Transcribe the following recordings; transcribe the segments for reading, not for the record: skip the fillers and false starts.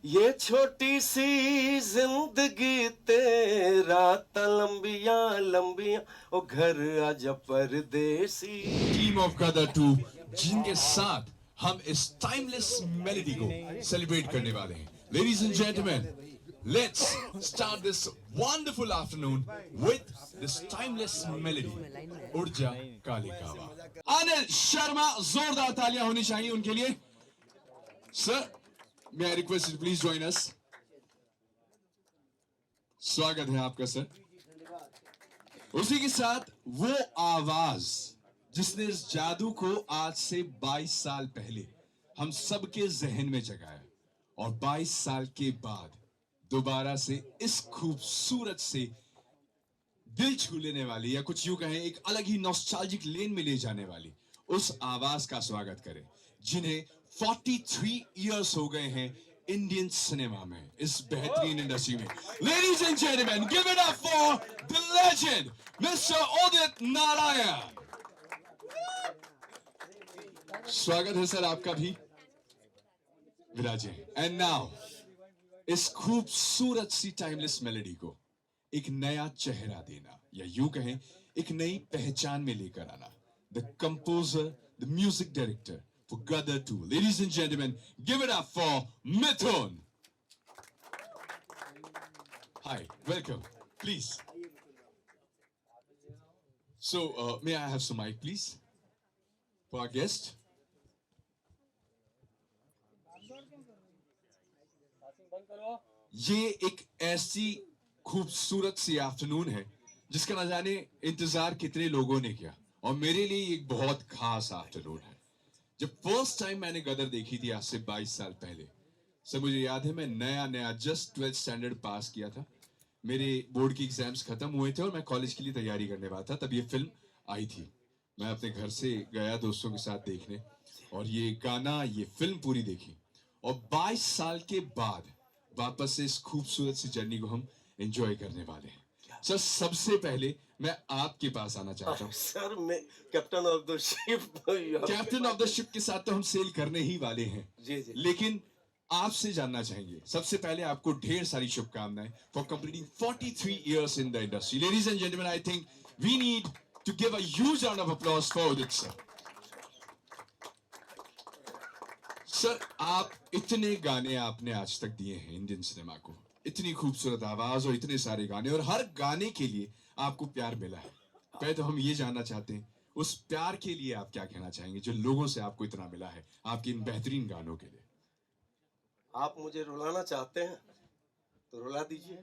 ये छोटी सी जिंदगी तेरा लंबिया लंबिया ओ घर आजा परदेसी। टीम ऑफ गदर 2 जिनके साथ हम इस टाइमलेस मेलेडी को सेलिब्रेट करने वाले हैं। Ladies and gentleman, let's start this wonderful afternoon with this timeless melody ऊर्जा काले कावा। अनिल शर्मा, जोरदार तालियां होनी चाहिए उनके लिए। Sir, may I request you to please join us? स्वागत है आपका सर। उसी के साथ वो आवाज जिसने इस जादू को आज से 22 साल पहले हम सबके जहन में जगाया और 22 साल के बाद दोबारा से इस खूबसूरत से दिल छू लेने वाली, या कुछ यूं कहें एक अलग ही नॉस्टैल्जिक लेन में ले जाने वाली उस आवाज का स्वागत करें जिन्हें 43 इयर्स हो गए हैं इंडियन सिनेमा में, इस बेहतरीन इंडस्ट्री में। Ladies and gentleman, give it up for the legend mister Udit Narayan. स्वागत है सर आपका भी, विराजे। एंड नाउ इस खूबसूरत सी टाइमलेस मेलेडी को एक नया चेहरा देना, या यूं कहें एक नई पहचान में लेकर आना, the composer, the music director for Gadar 2. Ladies and gentlemen, give it up for Mithun. Hi, welcome. Please. So, may I have some mic, please, for our guest? ये एक ऐसी खूबसूरत सी आफ्टरनून है जिसका न जाने इंतजार कितने लोगों ने किया, और मेरे लिए एक बहुत खास आफ्टरनून है। जब फर्स्ट टाइम मैंने गदर देखी थी आज से 22 साल पहले, सर मुझे याद है मैं नया जस्ट 12th स्टैंडर्ड पास किया था, मेरे बोर्ड की एग्जाम्स खत्म हुए थे और मैं कॉलेज के लिए तैयारी करने वाला था। तब ये फिल्म आई थी, मैं अपने घर से गया दोस्तों के साथ देखने, और ये गाना, ये फिल्म पूरी देखी, और 22 साल के बाद वापस से इस खूबसूरत सी जर्नी को हम एंजॉय करने वाले हैं। सर, सबसे पहले मैं आपके पास आना चाहता हूँ। सर, मैं captain of the ship. Captain of the ship के साथ तो हम सेल करने ही वाले हैं जी जी, लेकिन आपसे जानना चाहेंगे सबसे पहले, आपको ढेर सारी शुभकामनाएं for completing 43 years in the industry. Ladies and gentleman, I think we need to give a huge round of applause for Udit sir. सर, आप इतने गाने आपने आज तक दिए हैं इंडियन सिनेमा को, इतनी खूबसूरत आवाज और इतने सारे गाने, और हर गाने के लिए आपको प्यार मिला है। पहले तो हम ये जानना चाहते हैं, उस प्यार के लिए आप क्या कहना चाहेंगे जो लोगों से आपको इतना मिला है आपके इन बेहतरीन गानों के लिए? आप मुझे रुलाना चाहते हैं तो रुला दीजिए।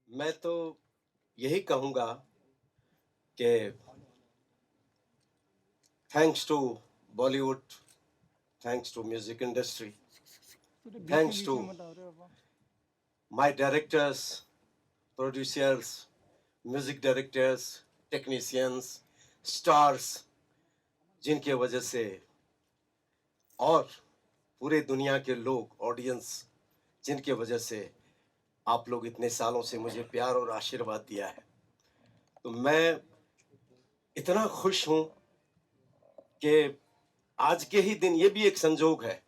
मैं तो यही कहूंगा कि thanks to Bollywood, thanks to music industry, thanks to my directors, producers, music directors, technicians, stars, जिनके वजह से, और पूरे दुनिया के लोग, ऑडियंस, जिनके वजह से आप लोग इतने सालों से मुझे प्यार और आशीर्वाद दिया है। तो मैं इतना खुश हूं कि आज के ही दिन, ये भी एक संजोग है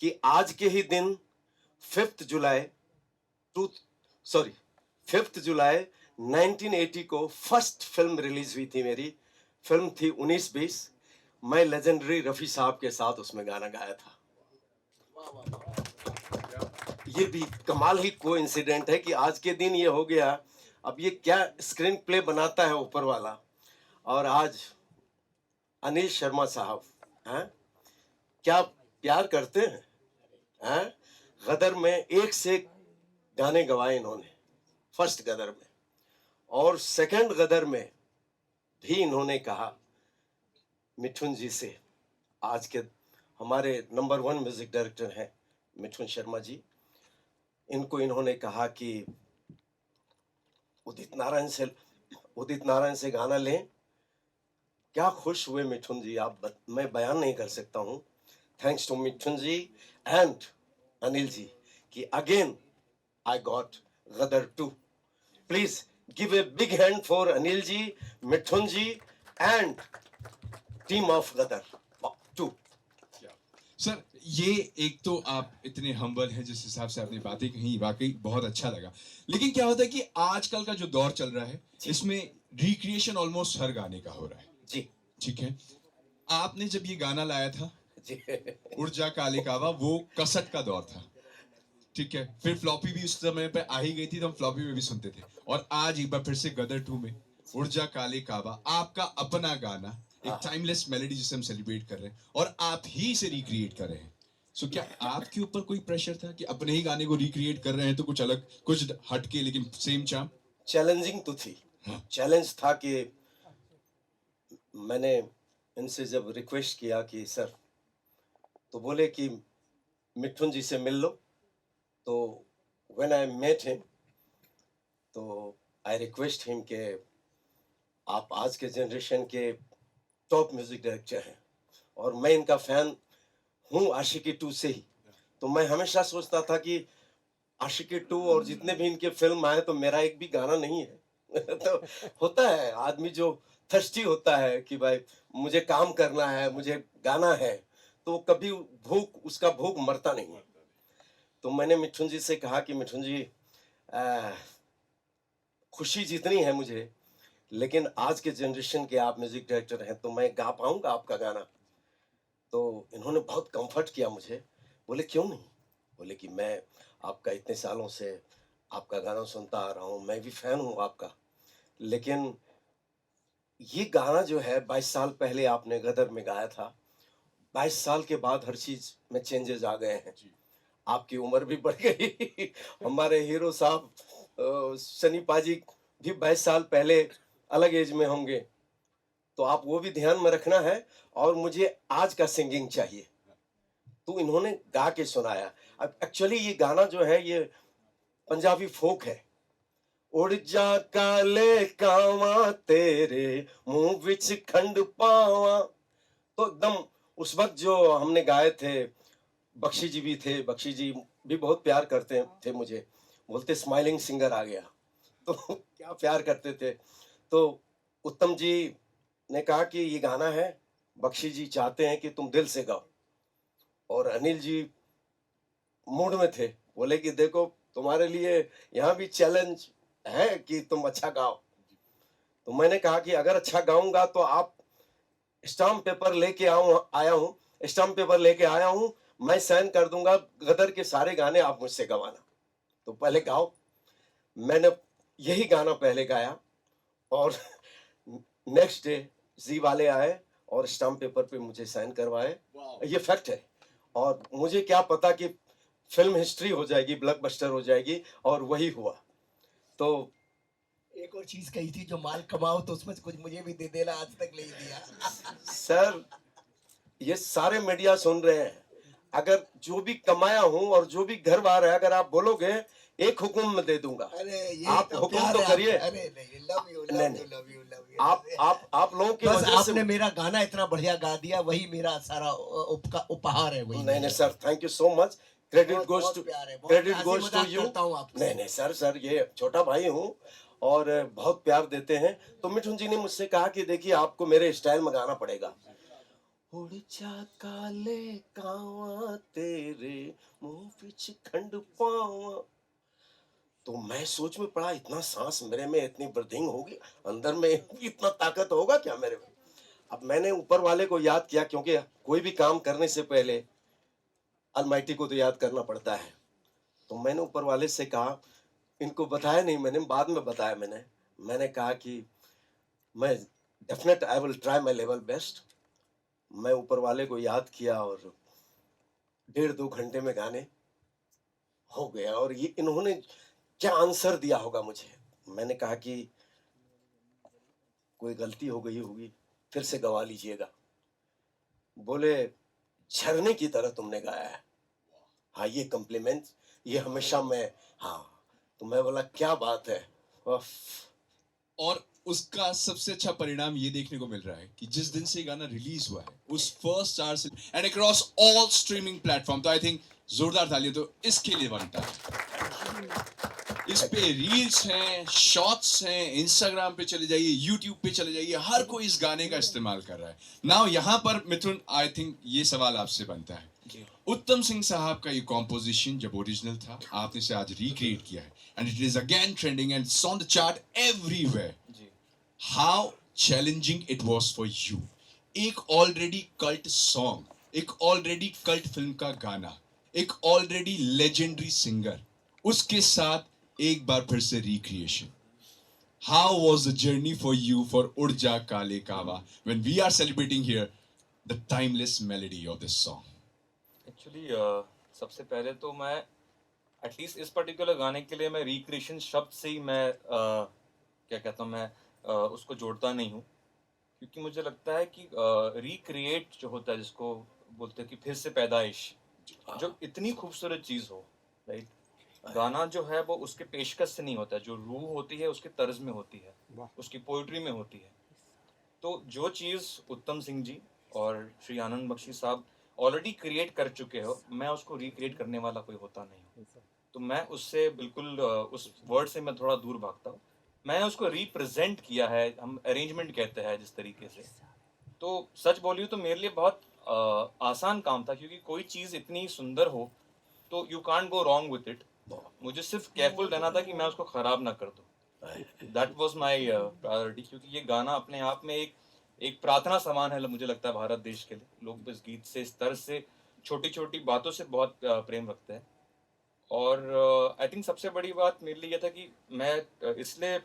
कि आज के ही दिन 5 जुलाई 1980 को फर्स्ट फिल्म रिलीज हुई थी। मेरी फिल्म थी 1920। मैं लेजेंडरी रफी साहब के साथ उसमें गाना गाया था। ये भी कमाल ही कोइंसिडेंट है कि आज के दिन ये हो गया। अब ये क्या स्क्रीन प्ले बनाता है ऊपर वाला, और आज अनिल शर्मा साहब हैं, क्या प्यार करते हैं। गदर में एक से एक गाने गवाए इन्होंने, फर्स्ट गदर में, और सेकंड गदर में भी इन्होंने कहा मिठुन जी से, आज के हमारे नंबर 1 म्यूजिक डायरेक्टर हैं मिठुन शर्मा जी, इनको इन्होंने कहा कि उदित नारायण से गाना लें। क्या खुश हुए मिठुन जी, मैं बयान नहीं कर सकता हूं। Thanks to Mithun ji and Anil ji कि again I got Gadar 2। Please give a big hand for Anil ji, Mithun ji and team of Gadar 2। Sir ये एक तो आप इतने हम्बल हैं जिस हिसाब से आपने बातें कही, वाकई बहुत अच्छा लगा। लेकिन क्या होता है कि आजकल का जो दौर चल रहा है इसमें रिक्रिएशन ऑलमोस्ट हर गाने का हो रहा है। जी ठीक है, आपने जब ये गाना लाया था जी उड़ जा काले कावा, वो कसट का दौर था। ठीक है, फिर फ्लॉपी भी उस समय पे आ ही गई थी तो हम फ्लॉपी में भी सुनते थे। और आज एक बार फिर से गदर 2 में उड़ जा काले कावा, आपका अपना गाना, एक टाइमलेस मेलोडी जिसे हम सेलिब्रेट कर रहे हैं और आप ही से रिक्रिएट कर रहे हैं। सो क्या आपके ऊपर कोई प्रेशर था कि अपने ही गाने को रिक्रिएट कर रहे हैं तो कुछ अलग, कुछ हटके लेकिन सेम चार्म? चैलेंजिंग तो थी। हाँ। चैलेंज था कि मैंने इनसे जब रिक्वेस्ट किया कि सर, तो बोले कि मिठुन जी से मिल लो। तो व्हेन आई मेट हिम, तो आई रिक्वेस्ट हिम के आप आज के जनरेशन के टॉप म्यूजिक डायरेक्टर हैं और मैं इनका फैन हूँ आशिकी 2 से ही। तो मैं हमेशा सोचता था कि आशिकी 2 और जितने भी इनके फिल्म आए तो मेरा एक भी गाना नहीं है। तो होता है आदमी जो थर्स्टी होता है कि भाई मुझे काम करना है, मुझे गाना है, तो कभी भूख, उसका भूख मरता नहीं है। तो मैंने मिठुन जी से कहा कि मिठुन जी, आ, खुशी जितनी है मुझे, लेकिन आज के जनरेशन के आप म्यूजिक डायरेक्टर हैं तो मैं गा पाऊंगा आपका गाना? तो इन्होंने बहुत कंफर्ट किया मुझे। बोले क्यों नहीं? बोले कि मैं आपका इतने सालों से आपका गाना सुनता आ रहा हूँ, मैं भी फैन हूँ आपका, लेकिन ये गाना जो है 22 साल पहले आपने गदर में गाया था, 22 साल के बाद हर चीज में चेंजेस आ गए हैं। आपकी उम्र भी बढ़ गई। हमारे हीरो साहब सनी पाजी भी 22 साल पहले अलग एज में होंगे, तो आप वो भी ध्यान में रखना है। और मुझे आज का सिंगिंग चाहिए। तो इन्होंने गा के सुनाया। अब एक्चुअली ये गाना जो है ये पंजाबी फोक है। उड़ जा काले कावा तेरे मुंह विच खंड पावा। तो एकदम उस वक्त जो हमने गाए थे, बख्शी जी भी थे, बख्शी जी भी बहुत प्यार करते थे मुझे, बोलते स्माइलिंग सिंगर आ गया। तो क्या प्यार करते थे। तो उत्तम जी ने कहा कि ये गाना है, बख्शी जी चाहते हैं कि तुम दिल से गाओ। और अनिल जी मूड में थे, बोले कि देखो तुम्हारे लिए यहाँ भी चैलेंज है कि तुम अच्छा गाओ। तो मैंने कहा कि अगर अच्छा गाऊंगा तो आप स्टाम्प पेपर लेके आया हूँ, स्टाम्प पेपर लेके आया हूँ, मैं साइन कर दूंगा, गदर के सारे गाने आप मुझसे गवाना। तो पहले गाओ। मैंने यही गाना पहले गाया और नेक्स्ट डे जी वाले आए और स्टाम्प पेपर पे मुझे साइन करवाए। ये फैक्ट है। और मुझे क्या पता कि फिल्म हिस्ट्री हो जाएगी, ब्लॉकबस्टर हो जाएगी, और वही हुआ। तो एक और चीज कही थी, जो माल कमाओ तो उसमें से कुछ मुझे भी दे देना, आज तक नहीं दिया। सर ये सारे मीडिया सुन रहे हैं, अगर जो भी कमाया हूं और जो भी घर बार है, अगर आप बोलोगे एक हुक्म में दे दूंगा। अरे ये आप तो हुक्म प्यार तो है करिए। आपका। अरे नहीं, लव यू नहीं, लव नहीं। You love you love you. आप लोगों की बस वजह से। आपने मेरा गाना इतना बढ़िया गा दिया, वही मेरा सारा उपहार है। वही नहीं नहीं sir, thank you so much. Credit बहुत- गोज बहुत टू प्यार है, बहुत क्रेडिट हंसी गोज टू मजाक यू। करता हूँ आपसे। नहीं नहीं सर, सर ये छोटा भाई हूँ और बहुत प्यार देते हैं। तो मिठुन जी ने मुझसे कहा कि देखिए आपको मेरे स्टाइल में गाना पड़ेगा। उड़ जा काले कावा तेरे मुंह विच खंड पावा। तो मैं सोच में पड़ा, इतना सांस मेरे में, इतनी ब्रीथिंग होगी अंदर में, इतना ताकत होगा क्या मेरे में? अब मैंने ऊपर वाले को याद किया, क्योंकि कोई भी काम करने से पहले अलमाइटी को तो याद करना पड़ता है। तो मैंने ऊपर वाले से कहा, इनको बताया नहीं मैंने, बाद में बताया मैंने कहा कि मैं definite I will try my level best. मैं ऊपर वाले को याद किया और 1.5-2 घंटे में गाने हो गया। और ये इन्होंने क्या आंसर दिया होगा मुझे। मैंने कहा कि कोई गलती हो गई होगी, फिर से गवा लीजिएगा। बोले झरने की तरह तुमने गाया है। हाँ ये कॉम्प्लीमेंट, ये हमेशा मैं, हाँ। तो मैं बोला क्या बात है। उफ। और उसका सबसे अच्छा परिणाम ये देखने को मिल रहा है कि जिस दिन से ये गाना रिलीज हुआ है उस फर्स्ट आवर से and across all streaming platform, तो आई थिंक जोरदार तालियां तो इसके लिए बनता है। इस पे रील्स हैं, शॉर्ट्स हैं, इंस्टाग्राम पे चले जाइए, यूट्यूब पे चले जाइए, हर कोई इस गाने का इस्तेमाल कर रहा है। नाउ यहाँ पर मिथुन, आई थिंक ये सवाल आपसे बनता है उत्तम सिंह साहब का ये कॉम्पोजिशन जब ओरिजिनल था, आपने इसे आज रिक्रिएट किया है and it is again trending and it's on the chart everywhere. How challenging it was for you, एक ऑलरेडी कल्ट सॉन्ग, एक ऑलरेडी कल्ट फिल्म का गाना, एक ऑलरेडी लेजेंडरी सिंगर, उसके साथ एक बार फिर से recreation. How was the journey for you for Urja Kale Kawa when we are celebrating here the timeless melody of this song? Actually सबसे पहले तो मैं एटलीस्ट इस पर्टिकुलर गाने के लिए मैं रिक्रिएशन शब्द से ही मैं क्या कहता हूँ, मैं उसको जोड़ता नहीं हूँ, क्योंकि मुझे लगता है कि रिक्रिएट जो होता है, जिसको बोलते हैं कि फिर से पैदाइश, जो इतनी खूबसूरत चीज़ हो, राइट. गाना जो है वो उसके पेशकश से नहीं होता है, जो रूह होती है उसके तर्ज में होती है, उसकी पोइट्री में होती है. तो जो चीज़ उत्तम सिंह जी और श्री आनंद बख्शी साहब ऑलरेडी क्रिएट कर चुके हो, मैं उसको रिक्रिएट करने वाला कोई होता नहीं हूँ. तो मैं उससे बिल्कुल उस वर्ड से मैं थोड़ा दूर भागता हूँ. मैंने उसको रिप्रेजेंट किया है, हम अरेंजमेंट कहते हैं जिस तरीके से. तो सच बोलिए तो मेरे लिए बहुत आसान काम था, क्योंकि कोई चीज़ इतनी सुंदर हो तो you can't go wrong with it. मुझे सिर्फ केयरफुल रहना था कि मैं उसको खराब ना कर दूं. दैट वाज माय प्रायोरिटी, क्योंकि ये गाना अपने आप में एक प्रार्थना समान है, मुझे लगता है भारत देश के लिए. लोग इस गीत से, इस तर्ज से, छोटी छोटी बातों से बहुत प्रेम रखते हैं. और आई थिंक सबसे बड़ी बात मेरे लिए ये था कि मैं इसलिए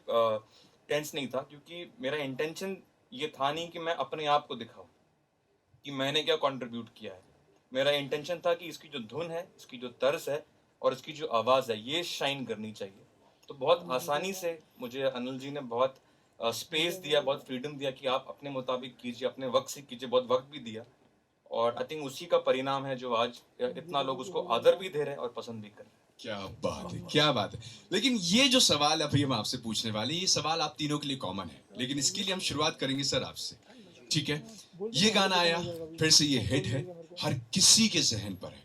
टेंस नहीं था, क्योंकि मेरा इंटेंशन ये था नहीं कि मैं अपने आप को दिखाऊं कि मैंने क्या कंट्रीब्यूट किया है. मेरा इंटेंशन था कि इसकी जो धुन है, इसकी जो तर्ज है और इसकी जो आवाज़ है, ये शाइन करनी चाहिए. तो बहुत आसानी से मुझे अनिल जी ने बहुत स्पेस दिया, बहुत फ्रीडम दिया कि आप अपने मुताबिक कीजिए, अपने वक्त से कीजिए, बहुत वक्त भी दिया. और आई थिंक उसी का परिणाम है जो आज इतना लोग उसको आदर भी दे रहे हैं और पसंद भी कर रहे हैं. क्या बात है, क्या बात है. लेकिन ये जो सवाल अभी हम आपसे पूछने वाले हैं, ये सवाल आप तीनों के लिए कॉमन है, लेकिन इसके लिए हम शुरुआत करेंगे सर आपसे. ठीक है, ये गाना आया, फिर से ये हिट है, हर किसी के जहन पर है.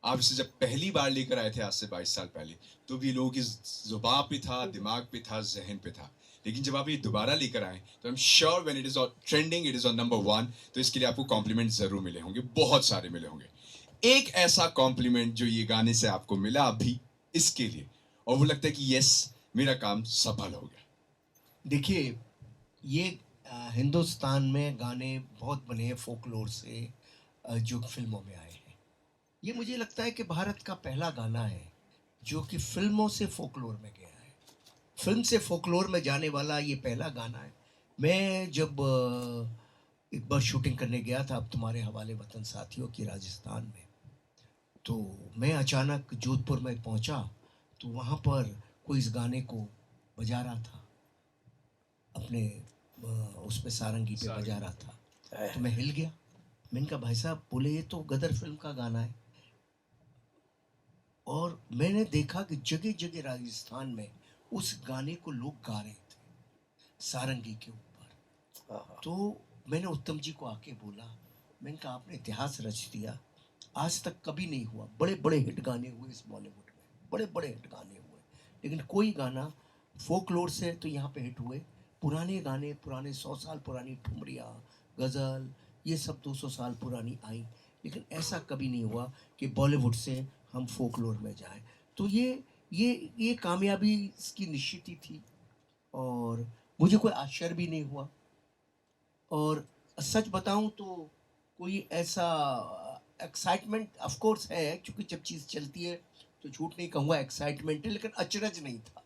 आप इसे जब पहली बार लेकर आए थे आज से 22 साल पहले, तो भी लोगों की जुबान पे था, दिमाग पे था, जहन पे था. लेकिन जब आप ये दोबारा लेकर आए तो I am sure when it is trending, it is on number 1, तो इसके लिए आपको कॉम्प्लीमेंट जरूर मिले होंगे, बहुत सारे मिले होंगे. एक ऐसा कॉम्प्लीमेंट जो ये गाने से आपको मिला अभी इसके लिए, और वो लगता है कि यस, मेरा काम सफल हो गया. देखिए, ये हिंदुस्तान में गाने बहुत बने हैं फोकलोर से, जो फिल्मों में आए हैं. ये मुझे लगता है कि भारत का पहला गाना है जो कि फिल्मों से फोकलोर में गया है. फिल्म से फोकलोर में जाने वाला ये पहला गाना है. मैं जब एक बार शूटिंग करने गया था अब तुम्हारे हवाले वतन साथियों की राजस्थान में, तो मैं अचानक जोधपुर में पहुंचा तो वहाँ पर कोई इस गाने को बजा रहा था, अपने उस पे सारंगी पे बजा रहा था. तो मैं हिल गया. मैंने कहा भाई साहब, बोले ये तो गदर फिल्म का गाना है. और मैंने देखा कि जगह जगह राजस्थान में उस गाने को लोग गा रहे थे सारंगी के ऊपर. तो मैंने उत्तम जी को आके बोला, मैंने कहा आपने इतिहास रच दिया, आज तक कभी नहीं हुआ. बड़े बड़े हिट गाने हुए इस बॉलीवुड में, बड़े बड़े हिट गाने हुए, लेकिन कोई गाना फोकलोर से तो यहाँ पे हिट हुए. पुराने गाने, पुराने 100 साल पुरानी ठुमरियाँ, गज़ल, ये सब 200 साल पुरानी आई, लेकिन ऐसा कभी नहीं हुआ कि बॉलीवुड से हम फोकलोर में जाएं. तो ये कामयाबी इसकी निश्चित ही थी और मुझे कोई आश्चर्य भी नहीं हुआ. और सच बताऊं तो कोई ऐसा एक्साइटमेंट ऑफ कोर्स है, क्योंकि जब चीज़ चलती है तो झूठ नहीं कहूँगा एक्साइटमेंट है, लेकिन अचरज नहीं था.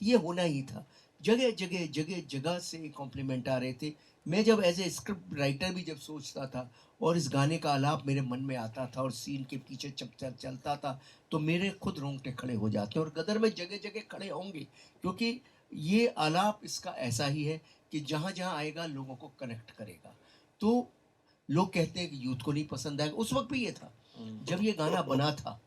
ये होना ही था. जगह जगह जगह जगह से कॉम्प्लीमेंट आ रहे थे. मैं जब एज ए स्क्रिप्ट राइटर भी जब सोचता था और इस गाने का आलाप मेरे मन में आता था और सीन के पीछे चलता था, तो मेरे खुद रोंगटे खड़े हो जाते. और गदर में जगह जगह खड़े होंगे, क्योंकि ये आलाप इसका ऐसा ही है कि जहाँ जहाँ आएगा लोगों को कनेक्ट करेगा. तो लोग कहते हैं कि यूथ को नहीं पसंद आएगा. उस वक्त भी ये था जब ये गाना बना था,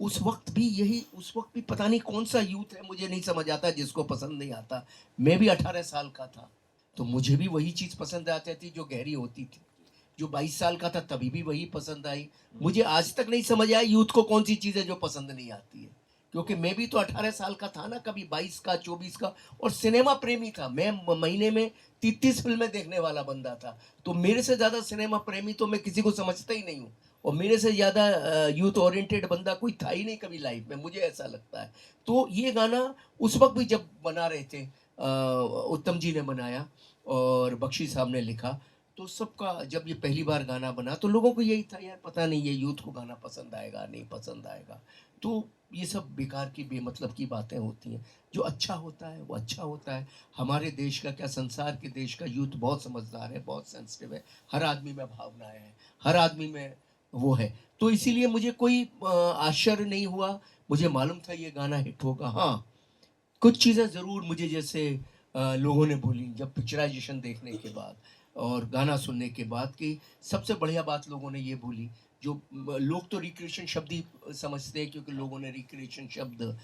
उस वक्त भी पता नहीं कौन सा यूथ है, मुझे नहीं समझ आता जिसको पसंद नहीं आता. मैं भी 18 साल का था तो मुझे भी वही चीज़ पसंद आती थी जो गहरी होती थी. जो 22 साल का था तभी भी वही पसंद आई. मुझे आज तक नहीं समझ आया यूथ को कौन सी चीज़ है जो पसंद नहीं आती है, क्योंकि मैं भी तो 18 साल का था ना, कभी 22 का, 24 का. और सिनेमा प्रेमी था मैं, महीने में 30 फिल्में देखने वाला बंदा था. तो मेरे से ज़्यादा सिनेमा प्रेमी तो मैं किसी को समझता ही नहीं हूँ. और मेरे से ज़्यादा यूथ ओरिएंटेड बंदा कोई था ही नहीं कभी लाइफ में, मुझे ऐसा लगता है। तो ये गाना उस वक्त भी जब बना रहे थे, उत्तम जी ने बनाया और बख्शी साहब ने लिखा, तो सबका जब ये पहली बार गाना बना तो लोगों को यही था यार पता नहीं ये यूथ को गाना पसंद आएगा नहीं पसंद आएगा। तो ये सब बेकार की बेमतलब की बातें होती हैं। जो अच्छा होता है वो अच्छा होता है। हमारे देश का क्या, संसार के देश का यूथ बहुत समझदार है, बहुत सेंसिटिव है। हर आदमी में भावनाएं हैं, हर आदमी में वो है। तो इसीलिए मुझे कोई आश्चर्य नहीं हुआ। मुझे मालूम था ये गाना हिट होगा। हाँ, कुछ चीज़ें ज़रूर मुझे जैसे लोगों ने बोली जब पिक्चराइजेशन देखने के बाद और गाना सुनने के बाद, कि सबसे बढ़िया बात लोगों ने ये बोली, जो लोग तो रिक्रिएशन शब्द ही समझते हैं क्योंकि लोगों ने रिक्रिएशन शब्द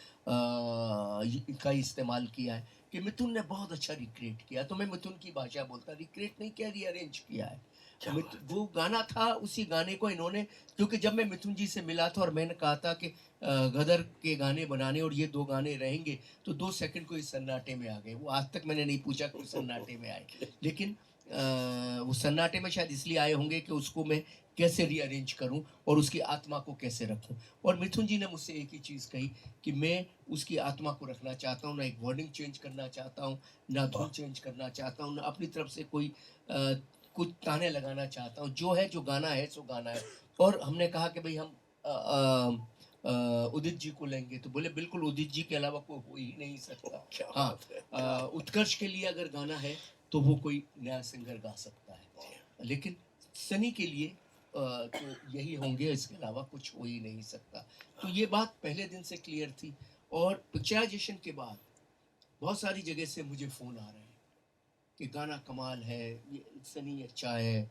का इस्तेमाल किया है, कि मिथुन ने बहुत अच्छा रिक्रिएट किया। तो मैं मिथुन की भाषा बोलता, रिक्रिएट नहीं किया, रीअरेंज किया है। वो गाना था, उसी गाने को इन्होंने, क्योंकि जब मैं मिथुन जी से मिला था और मैंने कहा था कि गदर के गाने बनाने और ये 2 गाने रहेंगे, तो 2 सेकंड को इस सन्नाटे में आ गए। वो आज तक मैंने नहीं पूछा कि सन्नाटे में आए, लेकिन वो सन्नाटे में शायद इसलिए आए होंगे कि उसको मैं कैसे रीअरेंज करूं और उसकी आत्मा को कैसे रखूं। और मिथुन जी ने मुझसे एक ही चीज़ कही कि मैं उसकी आत्मा को रखना चाहता हूं, ना एक वर्डिंग चेंज करना चाहता हूं, ना धुन चेंज करना चाहता हूं, ना अपनी तरफ से कोई कुछ ताने लगाना चाहता हूँ। जो है, जो गाना है सो गाना है। और हमने कहा कि भाई हम उदित जी को लेंगे, तो बोले बिल्कुल उदित जी के अलावा कोई हो ही नहीं सकता। हाँ, उत्कर्ष के लिए अगर गाना है तो वो कोई नया सिंगर गा सकता है, लेकिन सनी के लिए तो यही होंगे, इसके अलावा कुछ हो ही नहीं सकता। तो ये बात पहले दिन से क्लियर थी। और पिक्चराइजेशन के बाद बहुत सारी जगह से मुझे फ़ोन आ रहे हैं कि गाना कमाल है, ये सनी अच्छा है,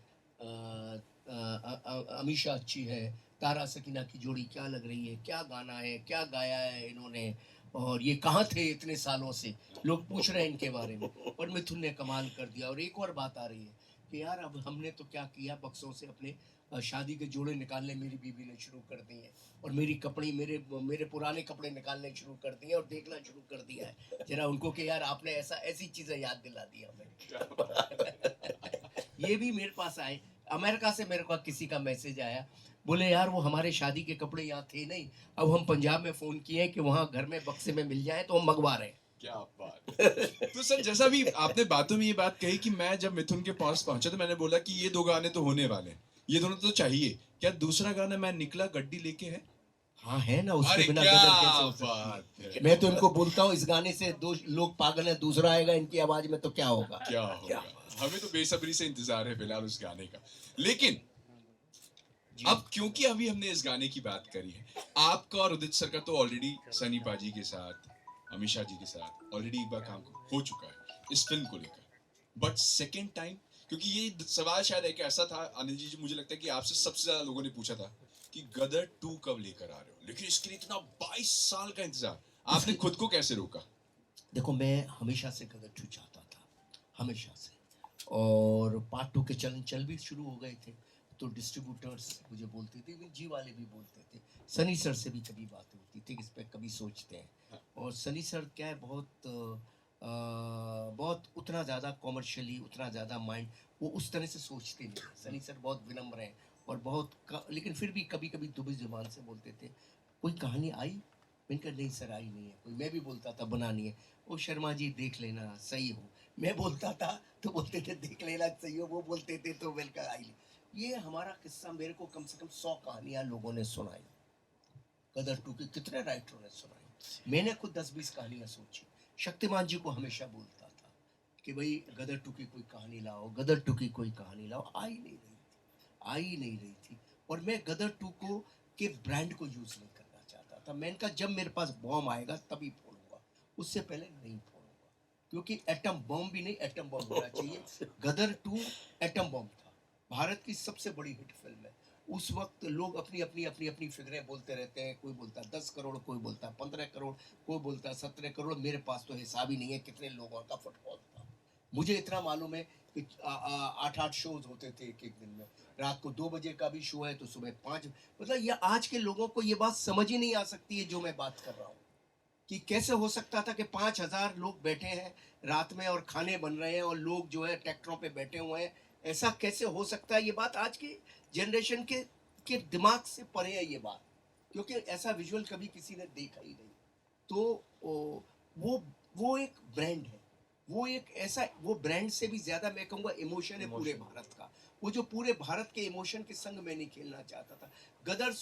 अमीषा अच्छी है, तारा सकीना की जोड़ी क्या लग रही है, क्या गाना है, क्या गाया है इन्होंने, और ये कहाँ थे इतने सालों से, लोग पूछ रहे हैं इनके बारे में। और मिथुन ने कमाल कर दिया। और एक और बात आ रही है कि यार अब हमने तो क्या किया, बक्सों से अपने शादी के जोड़े निकालने मेरी बीवी ने शुरू कर दिए हैं, और मेरी कपड़े, मेरे पुराने कपड़े निकालने शुरू कर दिए और देखना शुरू कर दिया है जरा उनको कि यार आपने ऐसी चीज़ें याद दिला दी हमें। ये भी मेरे पास आए, अमेरिका से मेरे पास किसी का मैसेज आया, बोले यार वो हमारे शादी के कपड़े यहाँ थे नहीं, अब हम पंजाब में फ़ोन किए कि वहाँ घर में बक्से में मिल जाए तो हम मंगवा रहे हैं। क्या बात है। तो सर जैसा भी आपने बातों में ये बात कही कि मैं जब मिथुन के पास पहुंचा तो मैंने बोला कि ये 2 गाने तो होने वाले हैं, ये दोनों तो चाहिए। क्या दूसरा गाना मैं निकला गड्डी लेके है? हाँ है ना, उसके अरे बिना क्या गदर कैसे हो बात सकती है। है। मैं तो इनको बोलता हूँ इस गाने से 2 लोग पागल हैं, दूसरा आएगा इनकी आवाज में तो क्या होगा। क्या होगा, हमें तो बेसब्री से इंतजार है फिलहाल उस गाने का। लेकिन अब क्योंकि अभी हमने इस गाने की बात करी है, आपका और उदित सर का तो ऑलरेडी सनी पाजी के साथ, अमीषा जी के साथ ऑलरेडी एक बार काम हो चुका है इस फिल्म को लेकर, बट सेकेंड टाइम, क्योंकि ये सवाल शायद एक ऐसा था आनंद जी, मुझे लगता है कि आपसे सबसे ज्यादा लोगों ने पूछा था कि गदर 2 कब लेकर आ रहे हो, लेकिन इसके लिए इतना 22 साल का इंतजार, आपने खुद को कैसे रोका? देखो मैं हमेशा से गदर 2 चाहता था, हमेशा से। और पार्ट 2 के चल भी शुरू हो गए थे, तो डिस्ट्रीब्यूटर्स मुझे बोलते थे, जी वाले भी बोलते थे, सनी सर से भी कभी बातें होती थी इस पर, कभी सोचते हैं। और सनी सर क्या है, बहुत उतना ज़्यादा कॉमर्शियली, उतना ज़्यादा माइंड वो उस तरह से सोचते नहीं। सनी सर बहुत विनम्र हैं और लेकिन फिर भी कभी कभी दुबी जुबान से बोलते थे, कोई कहानी आई, मैंने कहा नहीं सर आई नहीं है कोई। मैं भी बोलता था बनानी है, ओ शर्मा जी देख लेना सही हो, मैं बोलता था तो बोलते थे देख लेना सही हो, वो बोलते थे तो मैंने कहा आई नहीं। ये हमारा किस्सा मेरे को कम से कम 100 कहानियाँ लोगों ने सुनाई, गदर 2 की कितने राइटरों ने सुनाई, मैंने खुद 10-20 कहानियाँ सोची। शक्तिमान जी को हमेशा बोलता था कि भाई गदर 2 की कोई कहानी लाओ, गदर 2 की कोई कहानी लाओ, आई नहीं रही थी, आई नहीं रही थी। और मैं गदर 2 को के ब्रांड को यूज़ नहीं करना चाहता था। मैंने कहा जब मेरे पास बॉम्ब आएगा तभी फोड़ूंगा, उससे पहले नहीं फोड़ूंगा, क्योंकि एटम बॉम्ब भी नहीं, एटम बॉम्ब होना चाहिए। गदर 2 एटम बॉम्ब था, भारत की सबसे बड़ी हिट फिल्म है। उस वक्त लोग अपनी फिगरें बोलते रहते हैं, कोई बोलता 10 करोड़, कोई बोलता 15 करोड़, कोई बोलता 17 करोड़, मेरे पास तो हिसाब ही नहीं है कितने लोगों का फुटबॉल था। मुझे इतना मालूम है कि 8-8 शोज होते थे एक दिन में, रात को 2 बजे का भी शो है तो सुबह 5, मतलब ये आज के लोगों को ये बात समझ ही नहीं आ सकती है जो मैं बात कर रहा हूँ, कि कैसे हो सकता था कि 5000 लोग बैठे हैं रात में और खाने बन रहे हैं और लोग जो है ट्रैक्टरों पे बैठे हुए हैं, ऐसा कैसे हो सकता है। ये बात आज की जनरेशन के दिमाग से परे है ये बात, क्योंकि ऐसा विजुअल कभी किसी ने देखा ही नहीं। तो वो एक ब्रांड है, वो एक ऐसा, वो ब्रांड से भी ज्यादा मैं कहूँगा इमोशन है पूरे भारत का। वो जो पूरे भारत के इमोशन के संग मैं नहीं खेलना चाहता था। गदर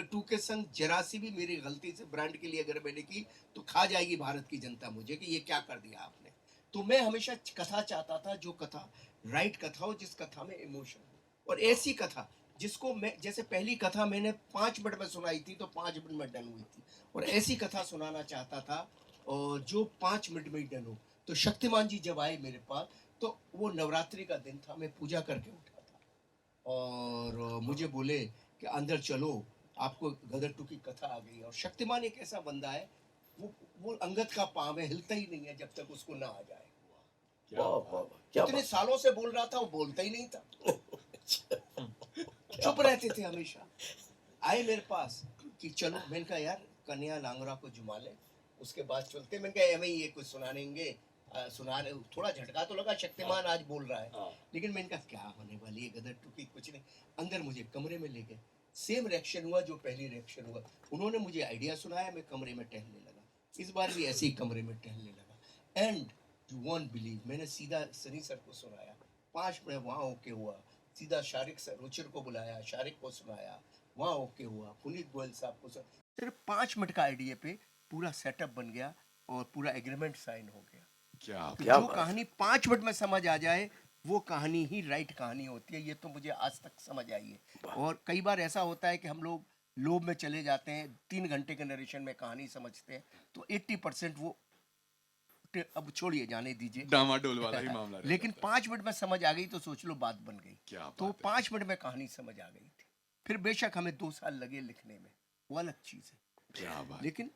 2 के संग जरा सी भी मेरी गलती से ब्रांड के लिए अगर मैंने की तो खा जाएगी भारत की जनता मुझे कि ये क्या कर दिया आपने। तो मैं हमेशा कथा चाहता था, जो कथा राइट कथा हो, जिस कथा में इमोशन हो, और ऐसी कथा जिसको मैं, जैसे पहली कथा मैंने 5 मिनट में सुनाई थी तो 5 मिनट में डन हुई थी, और ऐसी कथा सुनाना चाहता था और जो 5 मिनट में ही डन हो। तो शक्तिमान जी जब आए मेरे पास तो वो नवरात्रि का दिन था, मैं पूजा करके उठा था और मुझे बोले कि अंदर चलो, आपको गदर 2 की कथा आ गई। और शक्तिमान एक ऐसा बंदा है, वो अंगद का पाँव है, हिलता ही नहीं है जब तक उसको ना आ जाए। वाह वाह वाह, क्या इतने सालों से बोल रहा था, वो बोलता ही नहीं था, चुप रहते थे हमेशा। आए मेरे पास कि चलो, मैंने कहा यार कन्या लांगरा को जुमा ले, उसके बाद चलते। मैंने कहा एवं ये कुछ सुनाएंगे, सुना रहे, थोड़ा झटका तो लगा, शक्तिमान आज बोल रहा है, लेकिन मैंने कहा क्या होने वाली है गदर 2 की, कुछ नहीं। अंदर मुझे कमरे में ले गए, सेम रिएक्शन हुआ जो पहली रिएक्शन हुआ। उन्होंने मुझे आइडिया सुनाया, मैं कमरे में टहलने लगा, इस बार भी ऐसे ही कमरे में टहलने लगा। एंड यू वॉन्ट बिलीव, मैंने सीधा सनी सर को सुनाया, 5 मिनट वहाँ ओके हुआ, सीधा शारिक सर रुचिर को बुलाया, शारिक को सुनाया, वहाँ ओके हुआ, पुनीत गोयल साहब को सुना, सिर्फ 5 मिनट का आइडिया पे पूरा सेटअप बन गया और पूरा एग्रीमेंट साइन हो गया। तो क्या जो बात। कहानी 5 मिनट में समझ आ जाए वो कहानी ही राइट कहानी होती है, ये तो मुझे आज तक समझ आई है। और कई बार ऐसा होता है कि हम लोग लोभ में चले जाते हैं, 3 घंटे के नरेशन में कहानी समझते हैं, तो 80% वो अब छोड़िए, जाने दीजिए, डामाडोल वाला ही मामला रहता लेकिन था। 5 मिनट में समझ आ गई तो सोच लो बात बन गई। क्या तो बात है। 5 मिनट में कहानी समझ आ गई थी। फिर बेशक हमें 2 साल लगे लिखने में, वो अलग चीज है, क्या बात। लेकिन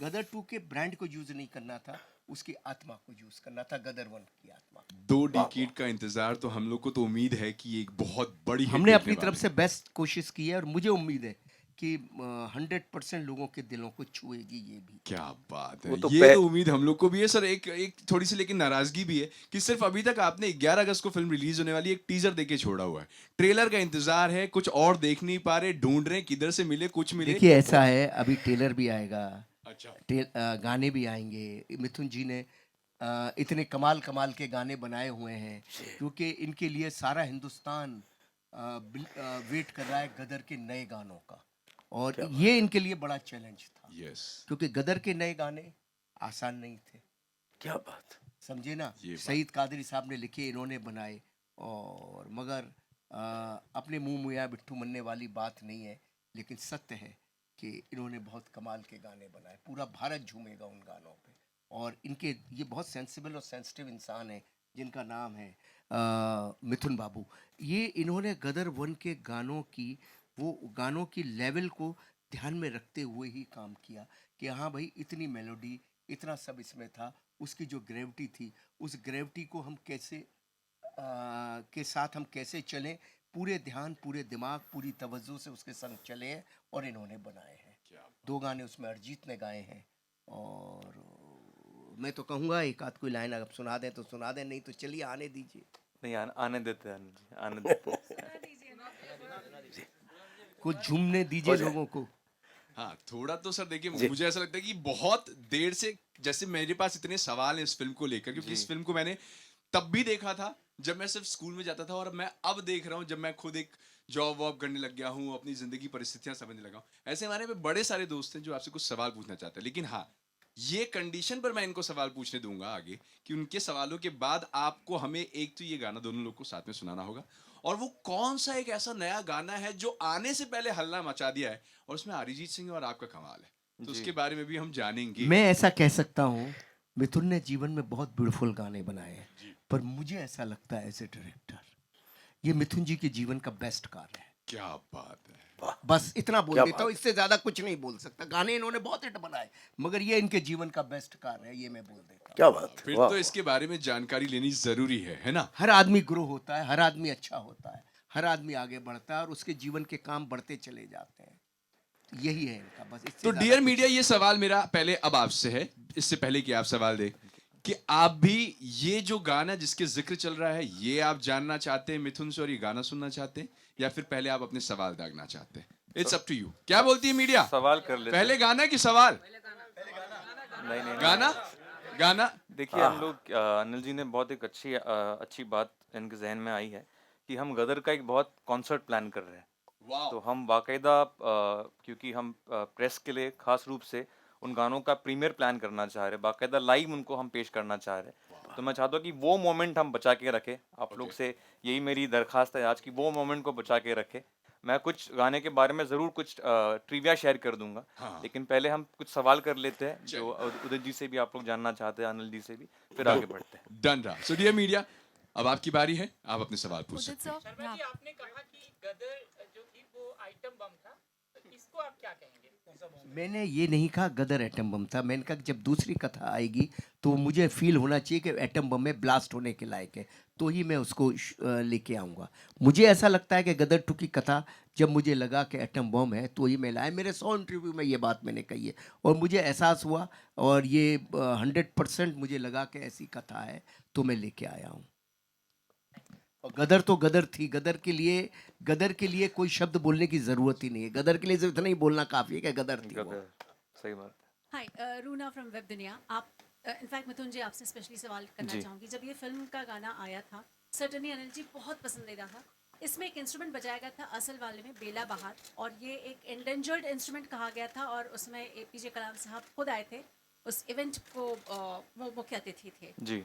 गदर 2 के ब्रांड को यूज नहीं करना था, उसकी आत्मा को यूज करना था, गदर 1 की आत्मा। 2 डिकेड का इंतजार, तो हम लोग को तो उम्मीद है कि एक बहुत बड़ी hit हमने देखने अपनी तरफ वाले से बेस्ट कोशिश की है और मुझे उम्मीद है कि 100% लोगों के दिलों को छुएगी ये भी। क्या बात है। वो तो ये तो उम्मीद हम लोग को भी है सर। एक थोड़ी सी लेकिन नाराजगी भी है कि सिर्फ अभी तक आपने 11 अगस्त को फिल्म रिलीज होने वाली एक टीजर देके छोड़ा हुआ है, ट्रेलर का इंतजार है, कुछ और देख नहीं पा रहे, ढूंढ रहे किधर से मिले, कुछ मिले। देखिए ऐसा है, अभी ट्रेलर भी आएगा, अच्छा। गाने भी आएंगे। मिथुन जी ने इतने कमाल कमाल के गाने बनाए हुए हैं, क्योंकि इनके लिए सारा हिंदुस्तान वेट कर रहा है गदर के नए गानों का, और ये इनके लिए बड़ा चैलेंज था। यस। क्योंकि गदर के नए गाने आसान नहीं थे, क्या बात। समझे ना। ये बात। सईद कादरी साहब ने लिखे, इन्होंने बनाए, और मगर अपने मुंह मुया बिट्ठू मनने वाली बात नहीं है, लेकिन सत्य है कि इन्होंने बहुत कमाल के गाने बनाए, पूरा भारत झूमेगा उन गानों पे। और इनके ये बहुत सेंसिबल और सेंसिटिव इंसान है जिनका नाम है मिथुन बाबू। ये इन्होंने गदर 1 के गानों की, वो गानों की लेवल को ध्यान में रखते हुए ही काम किया कि हाँ भाई, इतनी मेलोडी, इतना सब इसमें था, उसकी जो ग्रेविटी थी, उस ग्रेविटी को हम कैसे के साथ हम कैसे चलें, पूरे ध्यान, पूरे दिमाग, पूरी तवज्जो से उसके संग चले हैं, और इन्होंने बनाए हैं। 2 गाने उसमें अरिजीत ने गाए हैं, और मैं तो कहूँगा एक आध कोई लाइन अगर सुना दें तो सुना दें, नहीं तो चलिए आने दीजिए। नहीं, आने देते हैं, आने देते हैं। कुछ झूमने दीजिए लोगों को। हाँ, थोड़ा तो सर देखिए, मुझे ऐसा लगता है कि बहुत देर से, जैसे मेरे पास इतने सवाल हैं इस फिल्म को लेकर, क्योंकि इस फिल्म को मैंने तब भी देखा था जब मैं सिर्फ स्कूल में जाता था, और मैं अब देख रहा हूँ जब मैं खुद एक जॉब वॉब करने लग गया हूँ, अपनी जिंदगी परिस्थितियां समझने लगा हूँ। ऐसे हमारे में बड़े सारे दोस्त हैं जो आपसे कुछ सवाल पूछना चाहते हैं, लेकिन हाँ, ये कंडीशन पर मैं इनको सवाल पूछने दूंगा आगे कि उनके सवालों के बाद आपको हमें एक तो ये गाना दोनों लोग को साथ में सुनाना होगा, और वो कौन सा एक ऐसा नया गाना है जो आने से पहले हल्ला मचा दिया है, और उसमें अरिजीत सिंह और आपका कमाल है, तो उसके बारे में भी हम जानेंगे। मैं ऐसा कह सकता हूँ, मिथुन ने जीवन में बहुत ब्यूटीफुल गाने बनाए हैं, पर मुझे ऐसा लगता है एज ए डायरेक्टर ये मिथुन जी के जीवन का बेस्ट कार्य है। क्या बात है। बस इतना बोल क्या देता हूँ, इससे ज्यादा कुछ नहीं बोल सकता। गाने इन्होंने बहुत हिट बनाए, मगर ये इनके जीवन का बेस्ट कार्य है, ये मैं बोल देता हूँ। क्या बात। फिर वाह, तो इसके बारे में जानकारी लेनी जरूरी है ना। हर आदमी ग्रो होता है, हर आदमी अच्छा होता है, हर आदमी आगे बढ़ता है, और उसके जीवन के काम बढ़ते चले जाते हैं। तो यही है इनका, बस इससे तो ज्यादा डियर कुछ मीडिया, ये सवाल मेरा पहले अब आपसे है, इससे पहले कि आप सवाल दें, कि आप भी ये जो गाना जिसके जिक्र चल रहा है, ये आप जानना चाहते हैं मिथुन से और ये गाना सुनना चाहते हैं, या फिर पहले आप अपने सवाल दागना चाहते हैं? It's up to you. क्या बोलती है मीडिया? सवाल कर लेते पहले गाना कि सवाल? नहीं गाना गाना. देखिए हम लोग अनिल जी ने बहुत एक अच्छी बात इनके जहन में आई है कि हम गदर का एक बहुत कॉन्सर्ट प्लान कर रहे हैं. तो हम बाकायदा क्योंकि हम प्रेस के लिए खास रूप से उन गानों का प्रीमियर प्लान करना चाह रहे हैं, बाकायदा लाइव उनको हम पेश करना चाह रहे हैं. तो मैं चाहता हूँ कि वो मोमेंट हम बचा के रखें. आप लोग से यही मेरी दरखास्त है आज की, वो मोमेंट को बचा के रखें. मैं कुछ गाने के बारे में ज़रूर कुछ ट्रिविया शेयर कर दूंगा, लेकिन पहले हम कुछ सवाल कर लेते हैं जो उदित जी से भी आप लोग जानना चाहते हैं, अनिल जी से भी, फिर आगे बढ़ते हैं. डन रहा. सो डियर मीडिया, अब आपकी बारी है, आप अपने सवाल पूछ सकते हैं. शर्मा जी, आपने कहा कि गदर जो थी वो आइटम बम था, तो इसको आप क्या कहेंगे? मैंने ये नहीं कहा गदर एटम बम था, मैंने कहा कि जब दूसरी कथा आएगी तो मुझे फील होना चाहिए कि एटम बम में ब्लास्ट होने के लायक है, तो ही मैं उसको लेके आऊँगा. मुझे ऐसा लगता है कि गदर 2 की कथा जब मुझे लगा कि एटम बम है तो ही मैं लाया. मेरे 100 इंटरव्यू में ये बात मैंने कही है और मुझे एहसास हुआ और ये 100% मुझे लगा कि ऐसी कथा है तो मैं लेके आया हूँ. और गदर तो गदर थी. गदर के लिए कोई शब्द बोलने की ज़रूरत ही नहीं है. गदर के लिए सिर्फ इतना ही बोलना काफ़ी है कि गदर थी वो. गदर, सही बात. हाय, रूना फ्रॉम वेब दुनिया. आप इनफैक्ट मिथुन जी आपसे स्पेशली सवाल करना जी. चाहूँगी. जब ये फिल्म का गाना आया था, सर्टनली अनिल जी बहुत पसंदीदा था. इसमें एक इंस्ट्रूमेंट बजाया गया था असल वाले में, बेला बहार, और ये एक एंडेंजर्ड इंस्ट्रूमेंट कहा गया था और उसमें APJ कलाम साहब खुद आए थे उस इवेंट को, वो मुख्य अतिथि थे. जी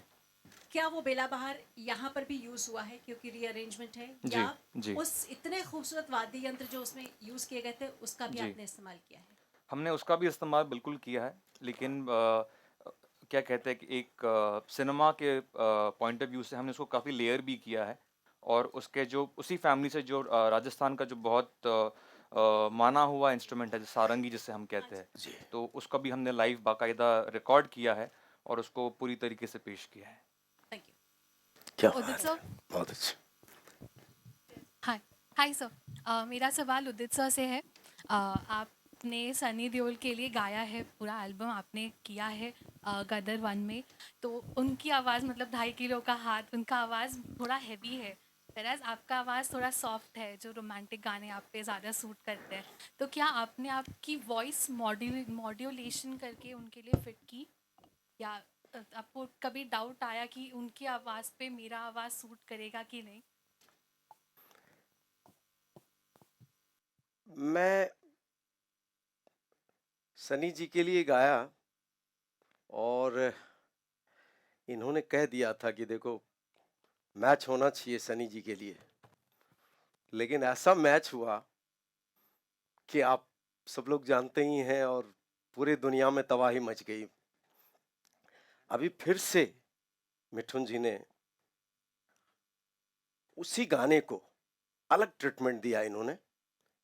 क्या वो बेला बहार यहाँ पर भी यूज़ हुआ है क्योंकि रीअरेंजमेंट है, जी, या जी. उस इतने खूबसूरत वाद्य यंत्र जो उसमें यूज़ किए गए थे उसका भी जी. आपने इस्तेमाल किया है? हमने उसका भी इस्तेमाल बिल्कुल किया है, लेकिन क्या कहते हैं कि एक सिनेमा के पॉइंट ऑफ व्यू से हमने उसको काफ़ी लेयर भी किया है. और उसके जो उसी फैमिली से जो राजस्थान का जो बहुत माना हुआ इंस्ट्रूमेंट है, जो सारंगी जिसे हम कहते हैं, तो उसका भी हमने लाइव बाकायदा रिकॉर्ड किया है और उसको पूरी तरीके से पेश किया है. Thank you. क्या उदित बात है. सर. बहुत अच्छा. हाय हाय सर. मेरा सवाल उदित सर से है. आपने सनी देओल के लिए गाया है, पूरा एल्बम आपने किया है गदर 1 में, तो उनकी आवाज़ मतलब 2.5 किलो का हाथ, उनका आवाज़ थोड़ा हैवी है, whereas आपका आवाज़ थोड़ा सॉफ्ट है, जो रोमांटिक गाने आप पे ज़्यादा सूट करते हैं. तो क्या आपने आपकी वॉइस मॉड्यूलेशन करके उनके लिए फिट की, या आपको कभी डाउट आया कि उनकी आवाज़ पे मेरा आवाज़ सूट करेगा कि नहीं? मैं सनी जी के लिए गाया और इन्होंने कह दिया था कि देखो मैच होना चाहिए सनी जी के लिए, लेकिन ऐसा मैच हुआ कि आप सब लोग जानते ही हैं और पूरी दुनिया में तबाही मच गई. अभी फिर से मिठुन जी ने उसी गाने को अलग ट्रीटमेंट दिया. इन्होंने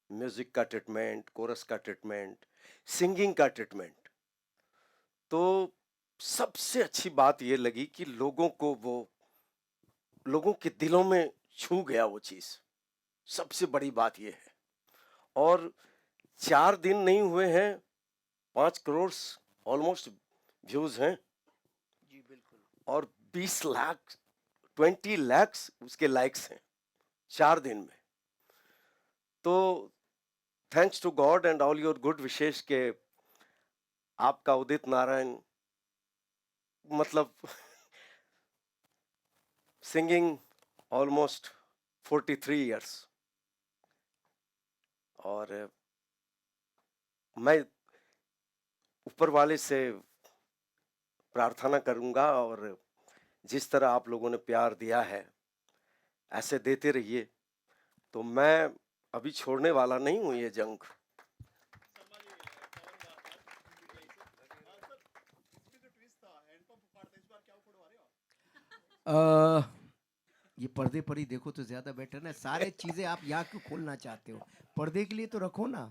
म्यूजिक का ट्रीटमेंट, कोरस का ट्रीटमेंट, सिंगिंग का ट्रीटमेंट. तो सबसे अच्छी बात ये लगी कि लोगों के दिलों में छू गया वो चीज. सबसे बड़ी बात ये है. और 4 दिन नहीं हुए हैं, 5 करोड़ ऑलमोस्ट व्यूज हैं. जी बिल्कुल. और 20 लाख 20 लाख उसके लाइक्स हैं 4 दिन में. तो thanks to god and all your good wishes के आपका उदित नारायण मतलब सिंगिंग ऑलमोस्ट 43 इयर्स. और मैं ऊपर वाले से प्रार्थना करूंगा और जिस तरह आप लोगों ने प्यार दिया है ऐसे देते रहिए. तो मैं अभी छोड़ने वाला नहीं हूं ये जंग. ये पर्दे पर ही देखो तो ज्यादा बेटर ना. सारे चीजें आप यहाँ क्यों खोलना चाहते हो? पर्दे के लिए तो रखो ना.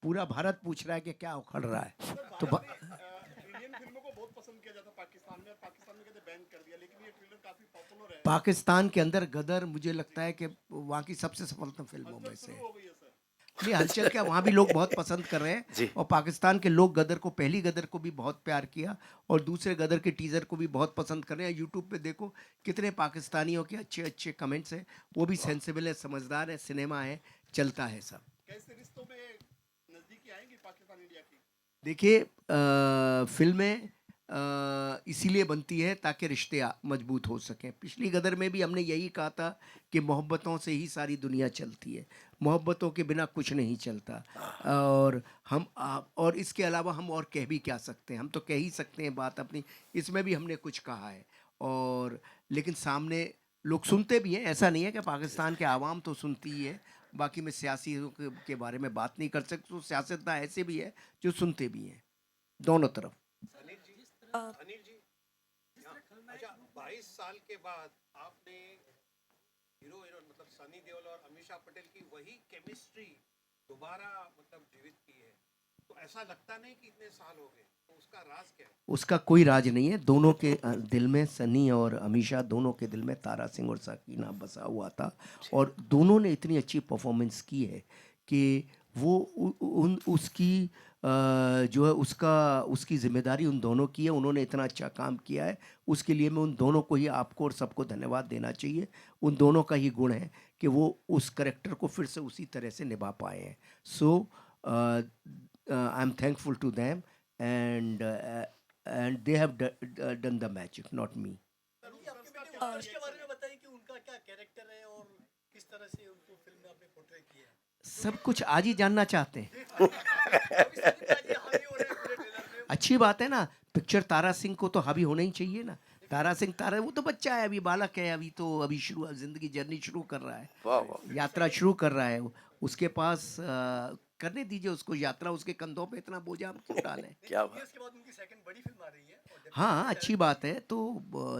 पूरा भारत पूछ रहा है कि क्या उखड़ रहा है. तो इंडियन फिल्मों को बहुत पसंद किया जाता पाकिस्तान में, और पाकिस्तान में कहते बैन कर दिया, लेकिन ये ट्रेलर काफी पॉपुलर है. पाकिस्तान के अंदर गदर मुझे लगता है कि वहाँ की सबसे सफलतम फिल्मों में से हो गई है सर. नहीं, हलचल क्या, वहाँ भी लोग बहुत पसंद कर रहे जी. हैं. और पाकिस्तान के लोग गदर को, पहली गदर को भी बहुत प्यार किया और दूसरे गदर के टीजर को भी बहुत पसंद कर रहे हैं. यूट्यूब पे देखो कितने पाकिस्तानियों के अच्छे अच्छे कमेंट्स हैं. वो भी सेंसिबल है, समझदार है, सिनेमा है, चलता है सब. कैसे रिश्तों में पाकिस्तान इंडिया की? देखिए फिल्में इसीलिए बनती है ताकि रिश्ते मजबूत हो सकें। पिछली गदर में भी हमने यही कहा था कि मोहब्बतों से ही सारी दुनिया चलती है, मोहब्बतों के बिना कुछ नहीं चलता। और और इसके अलावा हम और कह भी क्या सकते हैं, हम तो कह ही सकते हैं बात अपनी। इसमें भी हमने कुछ कहा है और लेकिन सामने लोग सुनते भी हैं। ऐसा नहीं है कि पाकिस्तान के आवाम तो सुनती ही है। बाकी मैं सियासी के बारे में बात नहीं कर सकता। तो सियासतदान ऐसे भी है जो सुनते भी हैं, दोनों तरफ। अनिल जी, अच्छा 22 साल के बाद आपने हीरो हीरोइन मतलब सनी देओल और अमीषा पटेल की वही केमिस्ट्री दोबारा मतलब जीवित की है, तो ऐसा लगता नहीं कि इतने साल हो गए, तो उसका राज क्या है? उसका कोई राज नहीं है। दोनों के दिल में, सनी और अमीषा दोनों के दिल में तारा सिंह और साकीना बसा हुआ था और दोनों ने इतनी अच्छी परफॉर्मेंस की है कि वो उसकी जो है उसकी जिम्मेदारी उन दोनों की है। उन्होंने इतना अच्छा काम किया है, उसके लिए मैं उन दोनों को ही, आपको और सबको धन्यवाद देना चाहिए। उन दोनों का ही गुण है कि वो उस करेक्टर को फिर से उसी तरह से निभा पाए हैं। So I am thankful to them and they have done the magic, not me. उसके बारे में बताइए कि उनका क्या कैरेक्टर है और किस तरह से उनको फिल्म में आपने पोर्ट्रे किया है। सब कुछ आज ही जानना चाहते हैं। अच्छी बात है ना, पिक्चर तारा सिंह को तो हावी होना ही चाहिए ना। तारा सिंह वो तो बच्चा है, अभी बालक है, अभी शुरू जिंदगी जर्नी शुरू कर रहा है, यात्रा शुरू कर रहा है। उसके पास करने दीजिए उसको यात्रा, उसके कंधों पे इतना बोझा हम क्यों डालें। क्या बात। इसके बाद उनकी सेकंड बड़ी फिल्म आ रही है। हाँ, अच्छी बात है। तो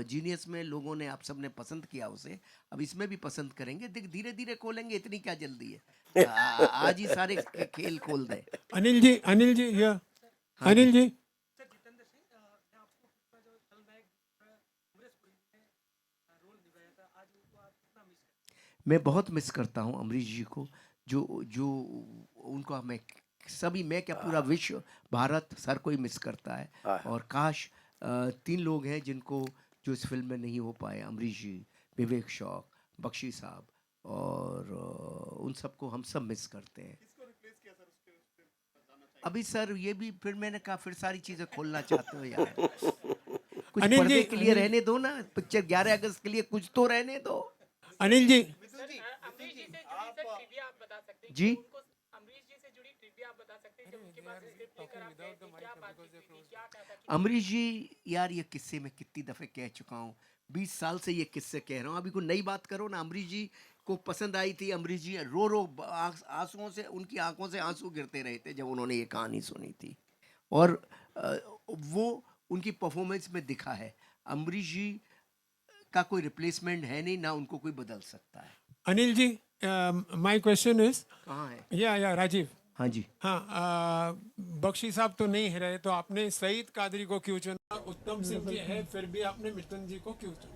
जीनियस में लोगों ने, आप सब ने पसंद किया उसे, अब इसमें भी पसंद करेंगे। धीरे धीरे खोलेंगे, इतनी क्या जल्दी है। आज ही सारे खेल खोल दे। अनिल जी या अनिल जी, मैं बहुत मिस करता हूँ अमरीश जी को। जो उनका मैं क्या पूरा विश्व, भारत, हर कोई मिस करता है। और काश 3 लोग हैं जो इस फिल्म में नहीं हो पाए, अमरीश जी, विवेक शौक, बख्शी साहब, और उन सबको हम सब मिस करते हैं। अभी सर ये भी फिर मैंने कहा फिर सारी चीज़ें खोलना चाहते हो यार। कुछ पर्दे के लिए रहने दो ना, पिक्चर 11 अगस्त के लिए कुछ तो रहने दो। अनिल जी जी, अमरीश जी यार, ये किस्से में कितनी दफ़े कह चुका हूँ, 20 साल से ये किस्से कह रहा हूँ। अभी कोई नई बात करो ना। अमरीश जी को पसंद आई थी, अमरीश जी रो आंसुओं से, उनकी आंखों से आंसू गिरते रहे थे जब उन्होंने ये कहानी सुनी थी। और वो उनकी परफॉर्मेंस में दिखा है। अमरीश जी का कोई रिप्लेसमेंट है नहीं, ना उनको कोई बदल सकता है। Anil ji, my question is, कहाँ है? या राजीव। हाँ जी। हाँ, बख्शी साहब तो नहीं रहे, तो आपने सईद कादरी को क्यों चुना? उत्तम सिंह जी है, फिर भी आपने मिथुन जी को क्यों चुना?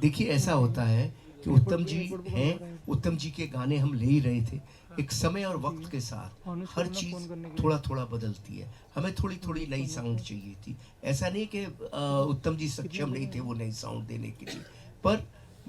देखिए ऐसा होता है कि उत्तम जी हैं, उत्तम जी के गाने हम ले ही रहे थे। एक समय और वक्त के साथ हर चीज़ थोड़ा थोड़ा बदलती है। हमें थोड़ी थोड़ी नई साउंड चाहिए थी। ऐसा नहीं कि उत्तम जी सक्षम नहीं थे वो नई साउंड देने के लिए, पर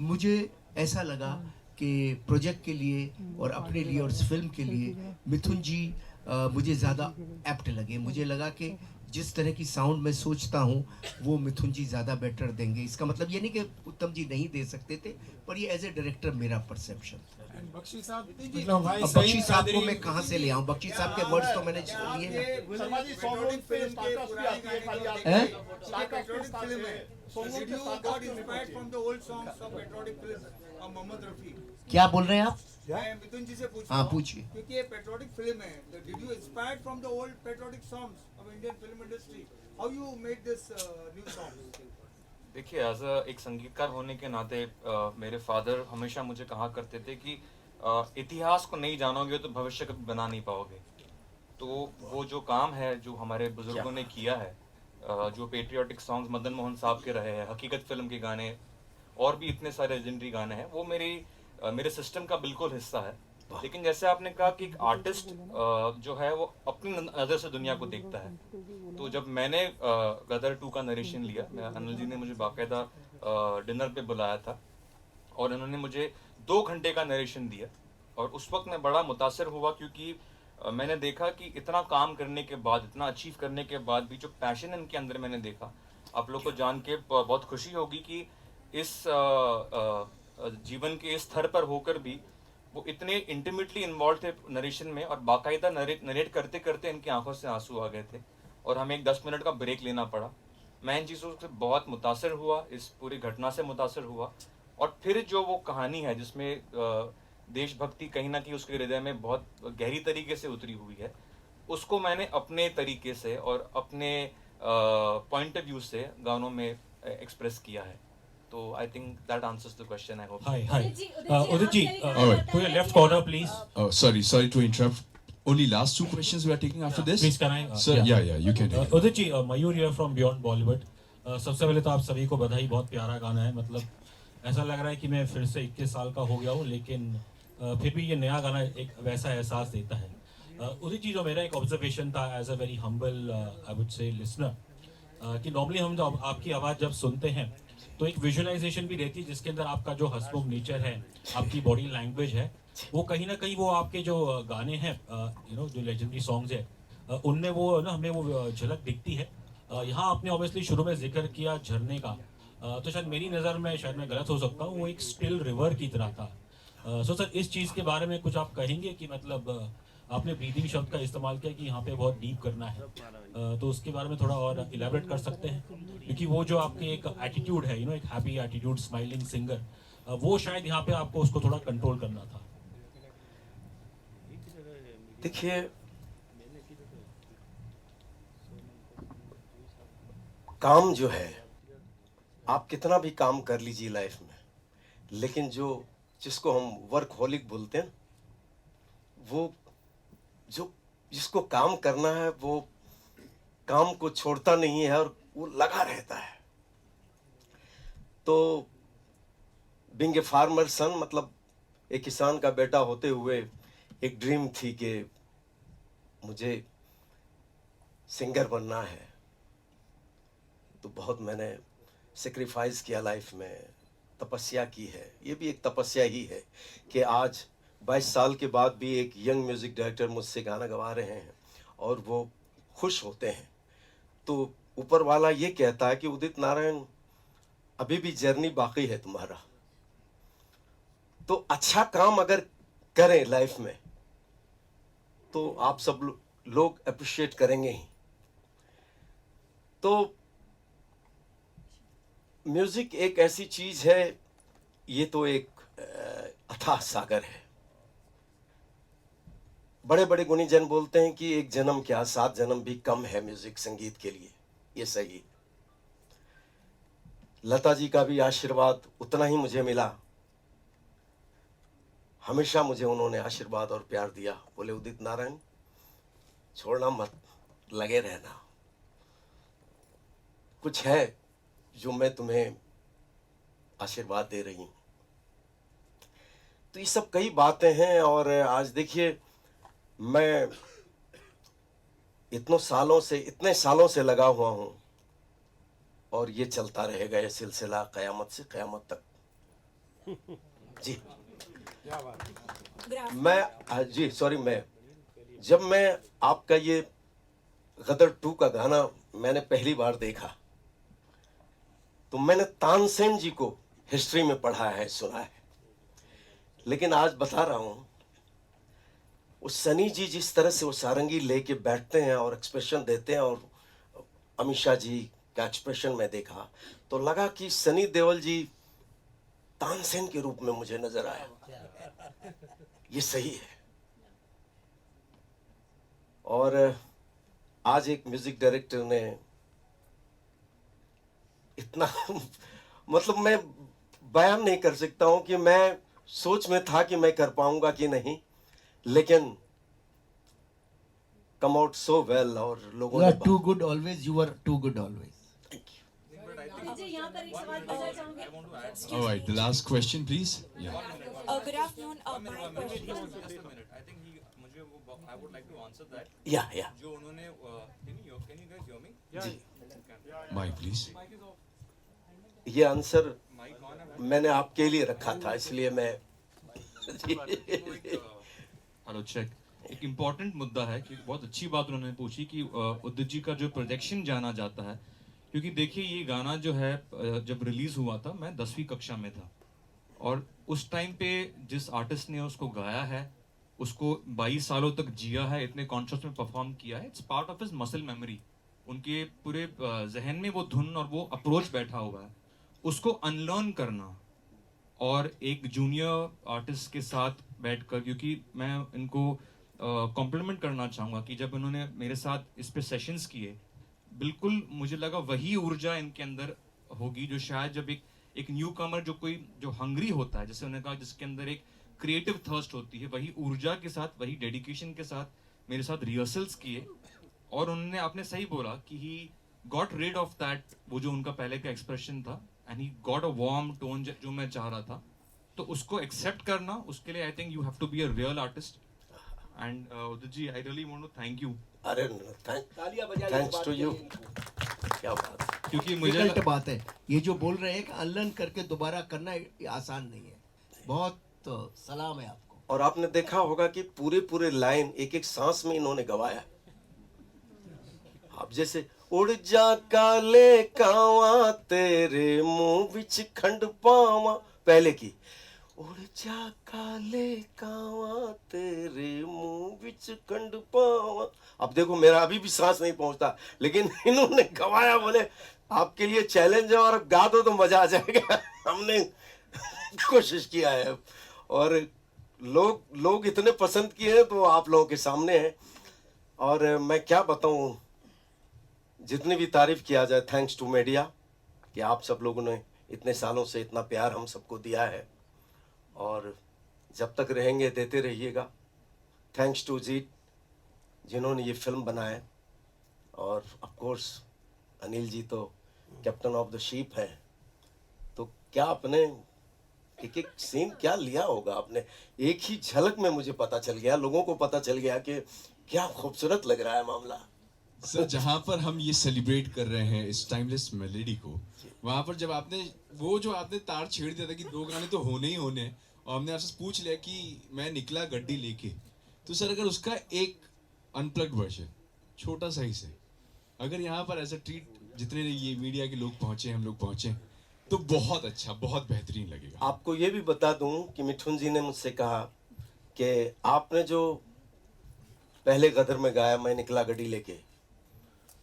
मुझे ऐसा लगा कि प्रोजेक्ट के लिए और अपने लिए और इस फिल्म के लिए मिथुन जी मुझे ज़्यादा एप्ट लगे। मुझे लगा कि जिस तरह की साउंड मैं सोचता हूँ वो मिथुन जी ज़्यादा बेटर देंगे। इसका मतलब ये नहीं कि उत्तम जी नहीं दे सकते थे, पर ये एज ए डायरेक्टर मेरा परसेप्शन था। बख्शी साहब, मतलब भाई अब बख्शी साहब को मैं कहाँ से ले आऊँ? बख्शी साहब के वर्ड्स तो मैंने लिए ना। Sharma ji, song film startup भी आती है, खाली आप हैं? स्टार्टअप फिल्म है। Did you got inspired from the old songs of patriotic films of Mohammed Rafi? क्या बोल रहे हैं आप? मैं मिथुन जी से पूछ हाँ, रहा हूँ, पूछिए। क्योंकि ये पेट्रोटिक फिल्म है, तो did you inspired from the old patriotic songs of Indian film industry? How you made this new songs? देखिए, एक संगीतकार होने के नाते मेरे फादर हमेशा मुझे कहा करते थे कि इतिहास को नहीं जानोगे तो भविष्य कभी बना नहीं पाओगे। तो वो जो काम है जो हमारे बुजुर्गों ने किया है, जो पेट्रियाटिक सॉन्ग्स मदन मोहन साहब के रहे हैं, हकीकत फिल्म के गाने और भी इतने सारे लेजेंडरी गाने हैं, वो मेरे सिस्टम का बिल्कुल हिस्सा है। लेकिन जैसे आपने कहा कि एक आर्टिस्ट जो है वो अपनी नज़र से दुनिया को देखता है, तो जब मैंने गदर 2 का नरेशन लिया, अनिल जी ने मुझे बाकायदा डिनर पे बुलाया था और उन्होंने मुझे 2 घंटे का नरेशन दिया और उस वक्त मैं बड़ा मुतासिर हुआ, क्योंकि मैंने देखा कि इतना काम करने के बाद, इतना अचीव करने के बाद भी जो पैशन इनके अंदर मैंने देखा, आप लोग को जान के बहुत खुशी होगी कि इस जीवन के इस स्तर पर होकर भी वो इतने इंटीमेटली इन्वॉल्व थे नरेशन में, और बाकायदा नरेट करते करते इनकी आंखों से आंसू आ गए थे और हमें एक 10 मिनट का ब्रेक लेना पड़ा। मैं इन चीज़ों से बहुत मुतासर हुआ, इस पूरी घटना से मुतासर हुआ। और फिर जो वो कहानी है जिसमें देशभक्ति कहीं ना कहीं उसके हृदय में बहुत गहरी तरीके से उतरी हुई है, उसको मैंने अपने तरीके से और अपने पॉइंट ऑफ व्यू से गानों में एक्सप्रेस किया है। तो I think that answers the question. I hope. Hi. Udit ji, to your left corner, please. Oh, sorry to interrupt. Only last 2 questions we are taking after this. Please, can I? Sir, yeah, you can take it. Udit ji, Mayur here from Beyond Bollywood. सबसे पहले तो आप सभी को बधाई, बहुत प्यारा गाना है। मतलब ऐसा लग रहा है कि मैं फिर से 21 साल का हो गया हूँ, लेकिन फिर भी ये नया गाना एक वैसा एहसास देता है। उदित जी, जो मेरा एक ऑब्जर्वेशन था as a very humble I would say listener, कि नॉर्मली हम जब आपकी आवाज़ जब सुनते हैं तो एक विजुअलाइजेशन भी रहती है जिसके अंदर आपका जो हंसमुख नेचर है, आपकी बॉडी लैंग्वेज है, वो कहीं ना कहीं वो आपके जो गाने हैं जो लेजेंडरी सॉन्ग्स है उनमें वो ना हमें वो झलक दिखती है। यहाँ आपने ऑब्वियसली शुरू में जिक्र किया झरने का, तो शायद मेरी नज़र में, शायद मैं गलत हो सकता हूँ, वो एक स्टिल रिवर की तरह था। सो सर, इस चीज़ के बारे में कुछ आप कहेंगे कि मतलब आपने ब्रीदिंग शब्द का इस्तेमाल किया कि यहाँ पे बहुत डीप करना है, तो उसके बारे में थोड़ा और इलेबरेट कर सकते हैं? क्योंकि वो जो आपके एक एटीट्यूड है, एक हैप्पी एटीट्यूड, स्माइलिंग सिंगर, वो शायद यहाँ पे आपको उसको थोड़ा कंट्रोल करना था। देखिए, काम जो है, आप कितना भी काम कर लीजिए लाइफ में, लेकिन जिसको हम वर्कहोलिक बोलते हैं, वो जिसको काम करना है वो काम को छोड़ता नहीं है और वो लगा रहता है। तो बीइंग ए फार्मर सन, मतलब एक किसान का बेटा होते हुए एक ड्रीम थी कि मुझे सिंगर बनना है। तो बहुत मैंने सेक्रीफाइस किया लाइफ में, तपस्या की है। ये भी एक तपस्या ही है कि आज 22 साल के बाद भी एक यंग म्यूज़िक डायरेक्टर मुझसे गाना गवा रहे हैं और वो खुश होते हैं। तो ऊपर वाला ये कहता है कि उदित नारायण, अभी भी जर्नी बाकी है तुम्हारा। तो अच्छा काम अगर करें लाइफ में तो आप सब लोग अप्रिशिएट करेंगे ही। तो म्यूजिक एक ऐसी चीज है, ये तो एक अथाह सागर है। बड़े बड़े गुणीजन बोलते हैं कि एक जन्म क्या 7 जन्म भी कम है म्यूजिक संगीत के लिए। ये सही है। लता जी का भी आशीर्वाद उतना ही मुझे मिला। हमेशा मुझे उन्होंने आशीर्वाद और प्यार दिया। बोले उदित नारायण, छोड़ना मत, लगे रहना। कुछ है जो मैं तुम्हें आशीर्वाद दे रही हूं। तो ये सब कई बातें हैं। और आज देखिए, मैं इतने सालों से लगा हुआ हूं और ये चलता रहेगा, ये सिलसिला क़यामत से क़यामत तक। जी जब मैं आपका ये गदर 2 का गाना मैंने पहली बार देखा तो मैंने तानसेन जी को हिस्ट्री में पढ़ा है, सुना है, लेकिन आज बता रहा हूं, उस सनी जी जिस तरह से वो सारंगी लेके बैठते हैं और एक्सप्रेशन देते हैं, और अमीषा जी का एक्सप्रेशन मैं देखा तो लगा कि सनी देओल जी तानसेन के रूप में मुझे नजर आया। ये सही है। और आज एक म्यूजिक डायरेक्टर ने इतना मतलब मैं बयान नहीं कर सकता हूं कि मैं सोच में था कि मैं कर पाऊंगा कि नहीं, लेकिन कम आउट सो वेल। और लोगों You ने are too good always. You are too good always. All right, the last question, please. Yeah. Good afternoon. My question. I think I would like to answer that. Yeah. जो उन्होंने can you guys hear me? जी, Mic, please. ये answer मैंने आपके लिए रखा था, इसलिए मैं Hello, check. एक इम्पॉर्टेंट मुद्दा है कि बहुत अच्छी बात उन्होंने पूछी कि उदित जी का जो प्रोजेक्शन जाना जाता है, क्योंकि देखिए ये गाना जो है जब रिलीज हुआ था मैं 10वीं कक्षा में था, और उस टाइम पे जिस आर्टिस्ट ने उसको गाया है उसको 22 सालों तक जिया है, इतने कॉन्शस में परफॉर्म किया है, it's part of his muscle memory. उनके पूरे जहन में वो धुन और वो अप्रोच बैठा हुआ है, उसको अनलर्न करना और एक जूनियर आर्टिस्ट के साथ बैठकर, क्योंकि मैं इनको कॉम्प्लीमेंट करना चाहूँगा कि जब उन्होंने मेरे साथ इस पे सेशंस किए, बिल्कुल मुझे लगा वही ऊर्जा इनके अंदर होगी जो शायद जब एक न्यू कमर जो हंग्री होता है, जैसे उन्होंने कहा जिसके अंदर एक क्रिएटिव थर्स्ट होती है, वही ऊर्जा के साथ, वही डेडिकेशन के साथ मेरे साथ रिहर्सल्स किए, और उन्होंने, आपने सही बोला कि he got rid of that, वो जो उनका पहले का एक्सप्रेशन था, and he got a warm tone जो मैं चाह रहा था, तो उसको एक्सेप्ट करना, उसके लिए I think you have to be a real artist. And Udit ji, I really want to thank you. अरे थैंक्स टू यू, क्या बात है। क्योंकि मुझे डिफिकल्ट बात है ये जो बोल रहे हैं कि अनलर्न करके दोबारा करना ये आसान नहीं है, बहुत सलाम है आपको। और आपने देखा होगा कि पूरे लाइन एक एक सांस में इन्होंने गवाया। आप जैसे उड़ जा काले कावा तेरे मुंह बिच खंड पावा, पहले की उड़ जा काले कावा तेरे मुंह बिच खंड पावा। अब देखो मेरा अभी भी सांस नहीं पहुंचता, लेकिन इन्होंने गवाया। बोले आपके लिए चैलेंज है और गा दो तो मजा आ जाएगा। हमने कोशिश किया है और लोग इतने पसंद किए हैं तो आप लोगों के सामने है। और मैं क्या बताऊं, जितनी भी तारीफ किया जाए, थैंक्स टू मीडिया कि आप सब लोगों ने इतने सालों से इतना प्यार हम सबको दिया है और जब तक रहेंगे देते रहिएगा। थैंक्स टू जीत जिन्होंने ये फिल्म बनाया, और ऑफ कोर्स अनिल जी तो कैप्टन ऑफ द शिप है। तो क्या आपने एक सीन क्या लिया होगा आपने, एक ही झलक में मुझे पता चल गया, लोगों को पता चल गया कि क्या खूबसूरत लग रहा है मामला। सर जहाँ पर हम ये सेलिब्रेट कर रहे हैं इस टाइमलेस मेलोडी को, वहाँ पर जब आपने तार छेड़ दिया था कि 2 गाने तो होने ही होने हैं, और हमने आपसे पूछ लिया कि मैं निकला गड्डी लेके, तो सर अगर उसका एक अनप्लग्ड वर्जन छोटा सा ही से अगर यहाँ पर ऐसा ट्रीट, जितने ये मीडिया के लोग पहुंचे, हम लोग पहुंचे, तो बहुत अच्छा, बहुत बेहतरीन लगेगा। आपको ये भी बता दूं कि मिठुन जी ने मुझसे कहा कि आपने जो पहले गदर में गाया मैं निकला गड्डी लेके,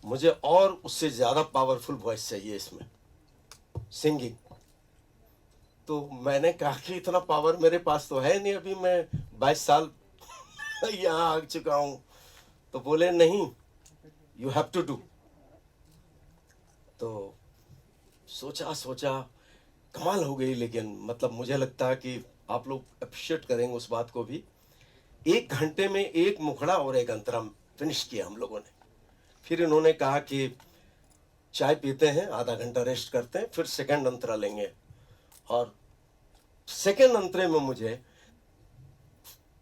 मुझे और उससे ज्यादा पावरफुल वॉइस चाहिए इसमें सिंगिंग। तो मैंने कहा कि इतना पावर मेरे पास तो है नहीं, अभी मैं 22 साल यहाँ आ चुका हूं। तो बोले नहीं, यू हैव टू डू। तो सोचा कमाल हो गई, लेकिन मतलब मुझे लगता है कि आप लोग अप्रिशिएट करेंगे उस बात को भी। 1 घंटे में 1 मुखड़ा और 1 अंतरा फिनिश किया हम लोगों ने। फिर इन्होंने कहा कि चाय पीते हैं, आधा घंटा रेस्ट करते हैं, फिर सेकंड अंतरा लेंगे। और सेकंड अंतरे में मुझे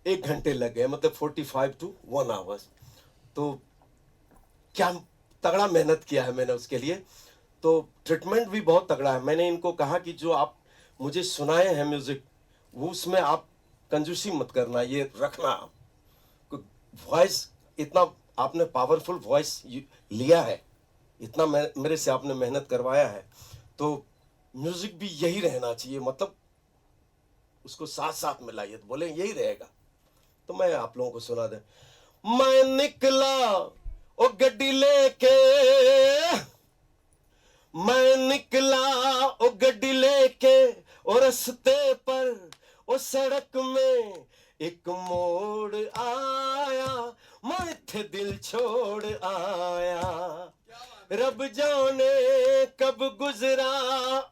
1 घंटे लग गए, मतलब 45 to 1 hours। तो क्या तगड़ा मेहनत किया है मैंने उसके लिए। तो ट्रीटमेंट भी बहुत तगड़ा है। मैंने इनको कहा कि जो आप मुझे सुनाए हैं म्यूजिक, वो उसमें आप कंजूसी मत करना, ये रखना। वॉइस इतना आपने पावरफुल वॉइस लिया है, इतना मेरे से आपने मेहनत करवाया है, तो म्यूजिक भी यही रहना चाहिए, मतलब उसको साथ साथ मिलाइए। तो बोले यही रहेगा। तो मैं आप लोगों को सुना दे। मैं निकला ओ गड्डी लेके, मैं निकला ओ गड्डी लेके, और रस्ते पर ओ सड़क में एक मोड़ आया, मैं थे दिल छोड़ आया। रब जाने कब गुजरा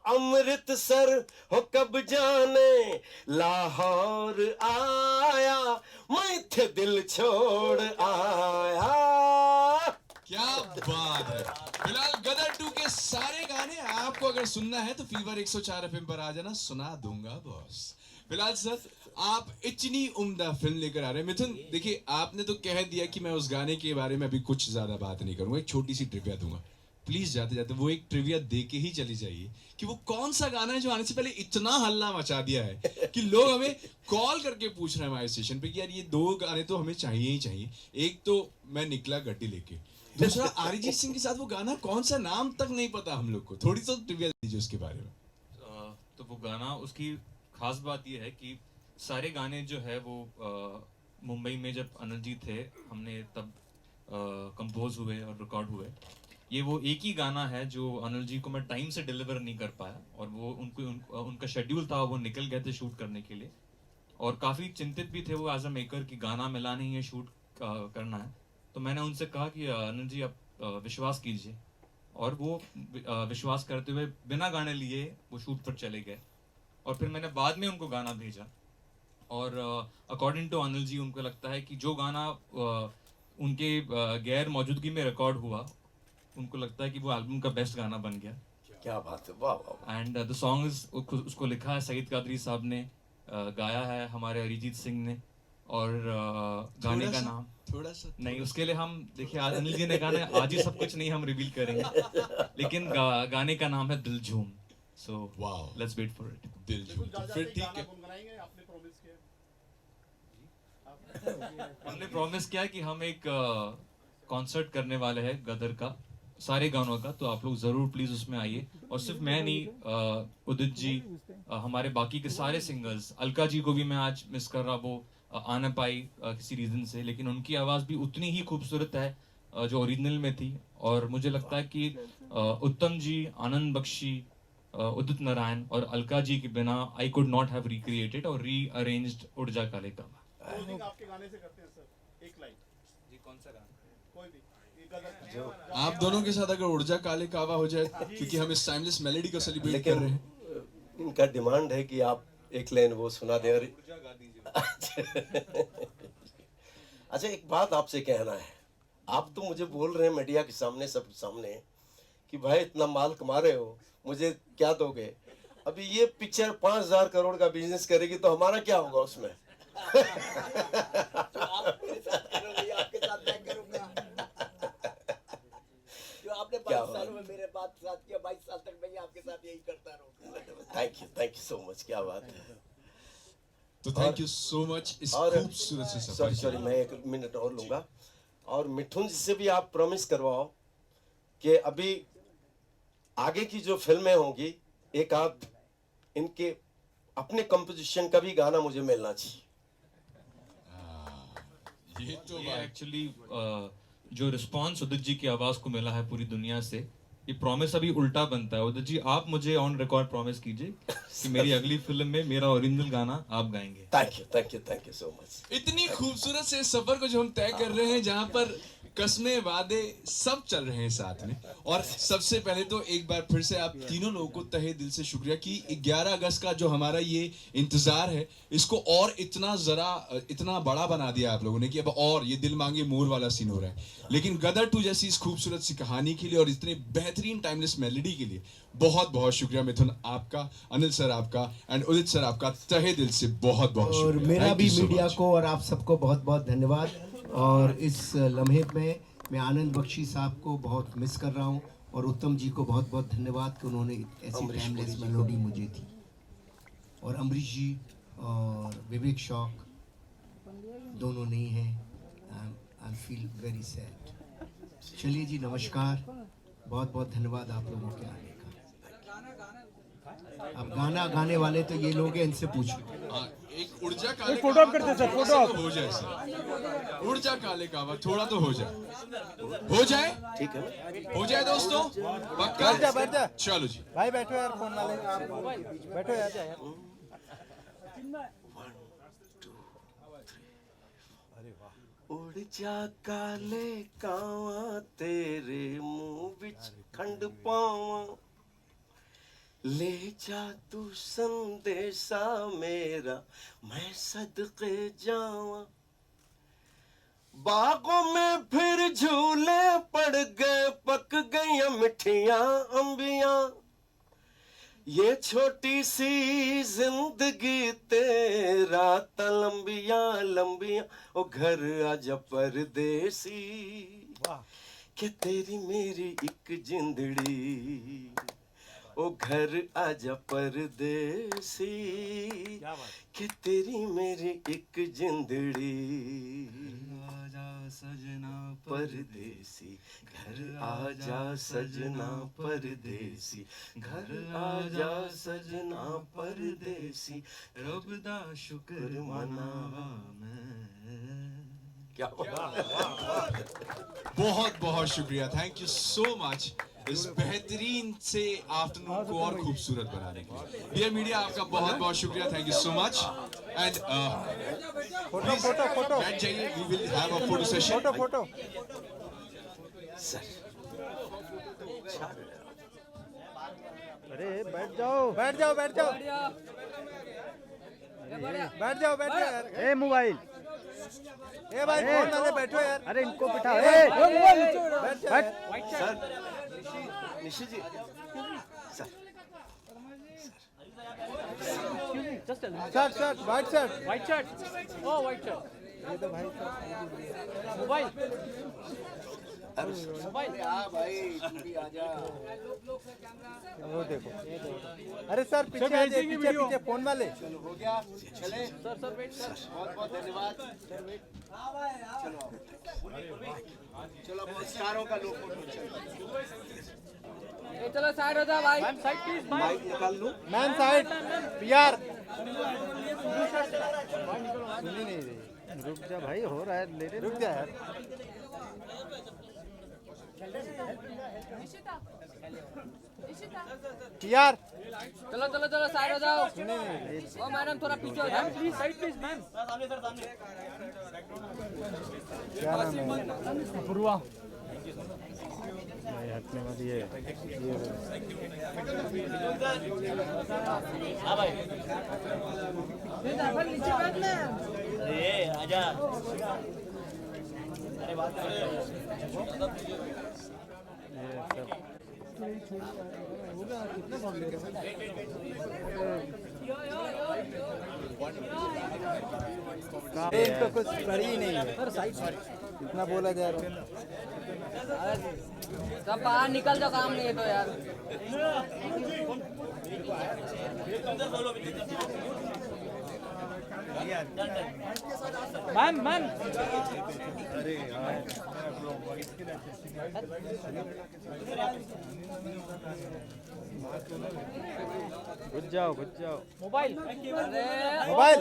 अमृतसर, हो कब जाने लाहौर आया, मैं थे दिल छोड़ आया। क्या बात है। फिलहाल गदर 2 के सारे गाने आपको अगर सुनना है तो फीवर 104 FM पर आ जाना, सुना दूंगा बॉस। फिलहाल सर आप इतनी उम्दा फिल्म लेकर आ रहे हैं। मिथुन देखिए, आपने तो कह दिया कि मैं उस गाने के बारे में अभी कुछ ज्यादा बात नहीं करूंगा, एक छोटी सी ट्रिविया दूंगा। प्लीज जाते जाते वो एक ट्रिविया दे के ही चली जाइए कि वो कौन सा गाना है जो आने से पहले इतना हल्ला मचा दिया है कि लोग हमें कॉल करके पूछ रहे हैं हमारे स्टेशन पे कि यार ये 2 गाने तो हमें चाहिए ही चाहिए। एक तो मैं निकला गड्डी लेके, दूसरा अरिजीत सिंह के साथ वो गाना कौन सा, नाम तक नहीं पता हम लोग को। थोड़ी तो ट्रिविया दीजिए उसके बारे में। तो वो गाना, उसकी खास बात ये है कि सारे गाने जो है वो मुंबई में जब अनिल जी थे हमने तब कंपोज हुए और रिकॉर्ड हुए। ये वो एक ही गाना है जो अनिल जी को मैं टाइम से डिलीवर नहीं कर पाया और वो उनका शेड्यूल था, वो निकल गए थे शूट करने के लिए और काफ़ी चिंतित भी थे वो एज अ मेकर कि गाना मिला नहीं है, शूट करना है। तो मैंने उनसे कहा कि अनिल जी आप विश्वास कीजिए, और वो विश्वास करते हुए बिना गाने लिए वो शूट पर चले गए। और फिर मैंने बाद में उनको गाना भेजा और अकॉर्डिंग टू अनिल जी उनको लगता है कि जो गाना उनके गैर मौजूदगी में रिकॉर्ड हुआ, उनको लगता है कि वो एल्बम का बेस्ट गाना बन गया। क्या बात है, वाह वाह। एंड द सॉन्ग इज, उसको लिखा है सईद कादरी साहब ने, गाया है हमारे अरिजीत सिंह ने, और गाने का नाम थोड़ा सा नहीं, उसके लिए हम देखिए अनिल जी ने कहा ना आज ही सब कुछ नहीं हम रिवील करेंगे, लेकिन गाने का नाम है Dil Jhoom. So wow, let's wait for it. Dil Jhoom, तो फिर ठीक है। गुनगुनाएंगे, आपने प्रॉमिस किया। हमने प्रॉमिस किया कि हम एक कॉन्सर्ट करने वाले हैं गदर का, सारे गानों का, तो आप लोग जरूर प्लीज उसमें आइए। और सिर्फ मैं नहीं, उदित जी, हमारे बाकी के सारे सिंगर्स, अलका जी को भी मैं आज मिस कर रहा, वो आ ना पाई किसी रीजन से, लेकिन उनकी आवाज भी उतनी ही खूबसूरत है जो ओरिजिनल में थी। और मुझे लगता है कि उत्तम जी, आनंद बख्शी, उदित नारायण और अलका जी के बिना I could not have recreated और रीअरेंज्ड उड़ जा काले कावा। क्लोजिंग आपके गाने से करते हैं सर, एक लाइन जी। कौन सा गाना? कोई भी, एक गजल जो आप दोनों के साथ अगर उड़ जा काले कावा हो जाए, क्योंकि हम इस टाइमलेस मेलोडी को सेलिब्रेट कर रहे हैं। इनका डिमांड है कि आप एक लाइन वो सुना दें। और अच्छा, एक बात आपसे कहना है, आप तो मुझे बोल रहे हैं मीडिया के सामने, सब सामने, कि भाई इतना माल कमा रहे हो, मुझे क्या दोगे? अभी ये पिक्चर 5,000 करोड़ का बिजनेस करेगी तो हमारा क्या होगा उसमें? जो आप मेरे साथ करोगे, आपके साथ मैं करूंगा। जो आपने 22 सालों में मेरे साथ किया, 22 साल तक मैं आपके साथ यही करता रहूंगा। थैंक यू सो मच, क्या बात है। तो थैंक यू सो मच इस खूबसूरत से सफर। सॉरी, मैं 1 मिनट और लूंगा। और मिठुन जी से भी आप प्रॉमिस करवाओ कि अभी आगे की जो फिल्में होंगी, एक आध इनके अपने कंपोजिशन का भी गाना मुझे मिलना चाहिए। ये तो एक्चुअली जो रिस्पांस उदित जी की आवाज को मिला है पूरी दुनिया से, ये प्रॉमिस अभी उल्टा बनता है। उदित जी, आप मुझे ऑन रिकॉर्ड प्रॉमिस कीजिए कि मेरी अगली फिल्म में मेरा ओरिजिनल गाना आप गाएंगे। Thank you so much. इतनी खूबसूरत से सफर को जो हम तय कर रहे हैं, जहां पर कस्में, वादे सब चल रहे हैं साथ में। और सबसे पहले तो एक बार फिर से आप तीनों लोगों को तहे दिल से शुक्रिया कि 11 अगस्त का जो हमारा ये इंतजार है, इसको और इतना बड़ा बना दिया आप लोगों ने कि अब और ये दिल मांगे मोर वाला सीन हो रहा है। लेकिन गदर 2 जैसी इस खूबसूरत सी कहानी के लिए और इतने बेहतरीन टाइमलेस मेलोडी के लिए बहुत बहुत शुक्रिया मिथुन आपका, अनिल सर आपका, एंड उदित सर आपका तहे दिल से बहुत बहुत शुक्रिया। और मेरा भी मीडिया को और आप सबको बहुत बहुत धन्यवाद। और इस लम्हे में मैं आनंद बख्शी साहब को बहुत मिस कर रहा हूँ, और उत्तम जी को बहुत बहुत धन्यवाद कि उन्होंने ऐसी टाइमलेस मेलोडी मुझे दी। और अमरीश जी और विवेक शौक दोनों नहीं हैं। I feel very sad. चलिए जी, नमस्कार, बहुत बहुत धन्यवाद आप लोगों के आने का। अब गाना गाने वाले तो ये लोग हैं, इनसे पूछ लो। एक ऊर्जा काले फोटो आप करते सर, फोटो आप हो जाए सर, ऊर्जा काले कावा थोड़ा तो हो जाए, ठीक है, हो जाए दोस्तों, पक्का? बैठ जा। चलो जी भाई बैठो यार, फोन वाले बैठो यार। उड़ जा काले कावा तेरे मुंह विच खंड पावा, ले जा तू संदेशा मेरा मैं सदके जावा। बागों में फिर झूले पड़ गए, पक गई मिठियां अंबियां, ये छोटी सी जिंदगी तेरा लंबियां लंबियां, ओ घर आजा परदेसी, कि तेरी मेरी एक जिंदड़ी ओ घर आजा परदेसी कि तेरी मेरी एक जिंदड़ी आजा सजना परदेसी घर आजा सजना परदेसी घर आजा सजना परदेसी रब दा शुक्र मनावा मैं क्या बहुत बहुत शुक्रिया, थैंक यू सो मच इस बेहतरीन से आफ्टरनून को और खूबसूरत बनाने के लिए। डियर मीडिया, आपका बहुत बहुत शुक्रिया, thank you so much. And photo बैठ जाइए, we will have a photo session. Photo sir अरे बैठ जाओ बैठ जाओ बैठ जाओ बैठ जाओ यार। ए मोबाइल, ए भाई फोन वाले बैठो यार। अरे इनको बिठाओ। बैठ सर निशी जी सर शर्ट व्हाइट शर्ट ओ व्हाइट शर्ट ये तो भाई मोबाइल वो देखो। अरे सर पीछे आ जाइए, पीछे फोन वाले। हो गया चले सर वेट सर बहुत बहुत धन्यवाद चलो पुरस्कारों का लोग चलो साइड हो जाओ भाई। साइड प्लीज माइक निकाल लूं। मैन साइड पीआर सुनी नहीं रही। रुक जा भाई, हो रहा है लेटे, रुक जा यार। पीआर चलो चलो चलो साइड हो जाओ। ओ मैडम थोड़ा पीछे हो जाओ प्लीज, साइड प्लीज मैम। क्या नाम है? अपूर्वा। भाई हटने मत, ये हां भाई नीचे बैठ ले। ए आजा। अरे बात कर। कितने बॉल ले रहे हो? तो कुछ कर ही नहीं है। कितना बोला जा रहा है? सब बाहर निकल जाओ, काम नहीं है तो यार। मैम अरे यार घुस जाओ मोबाइल। मोबाइल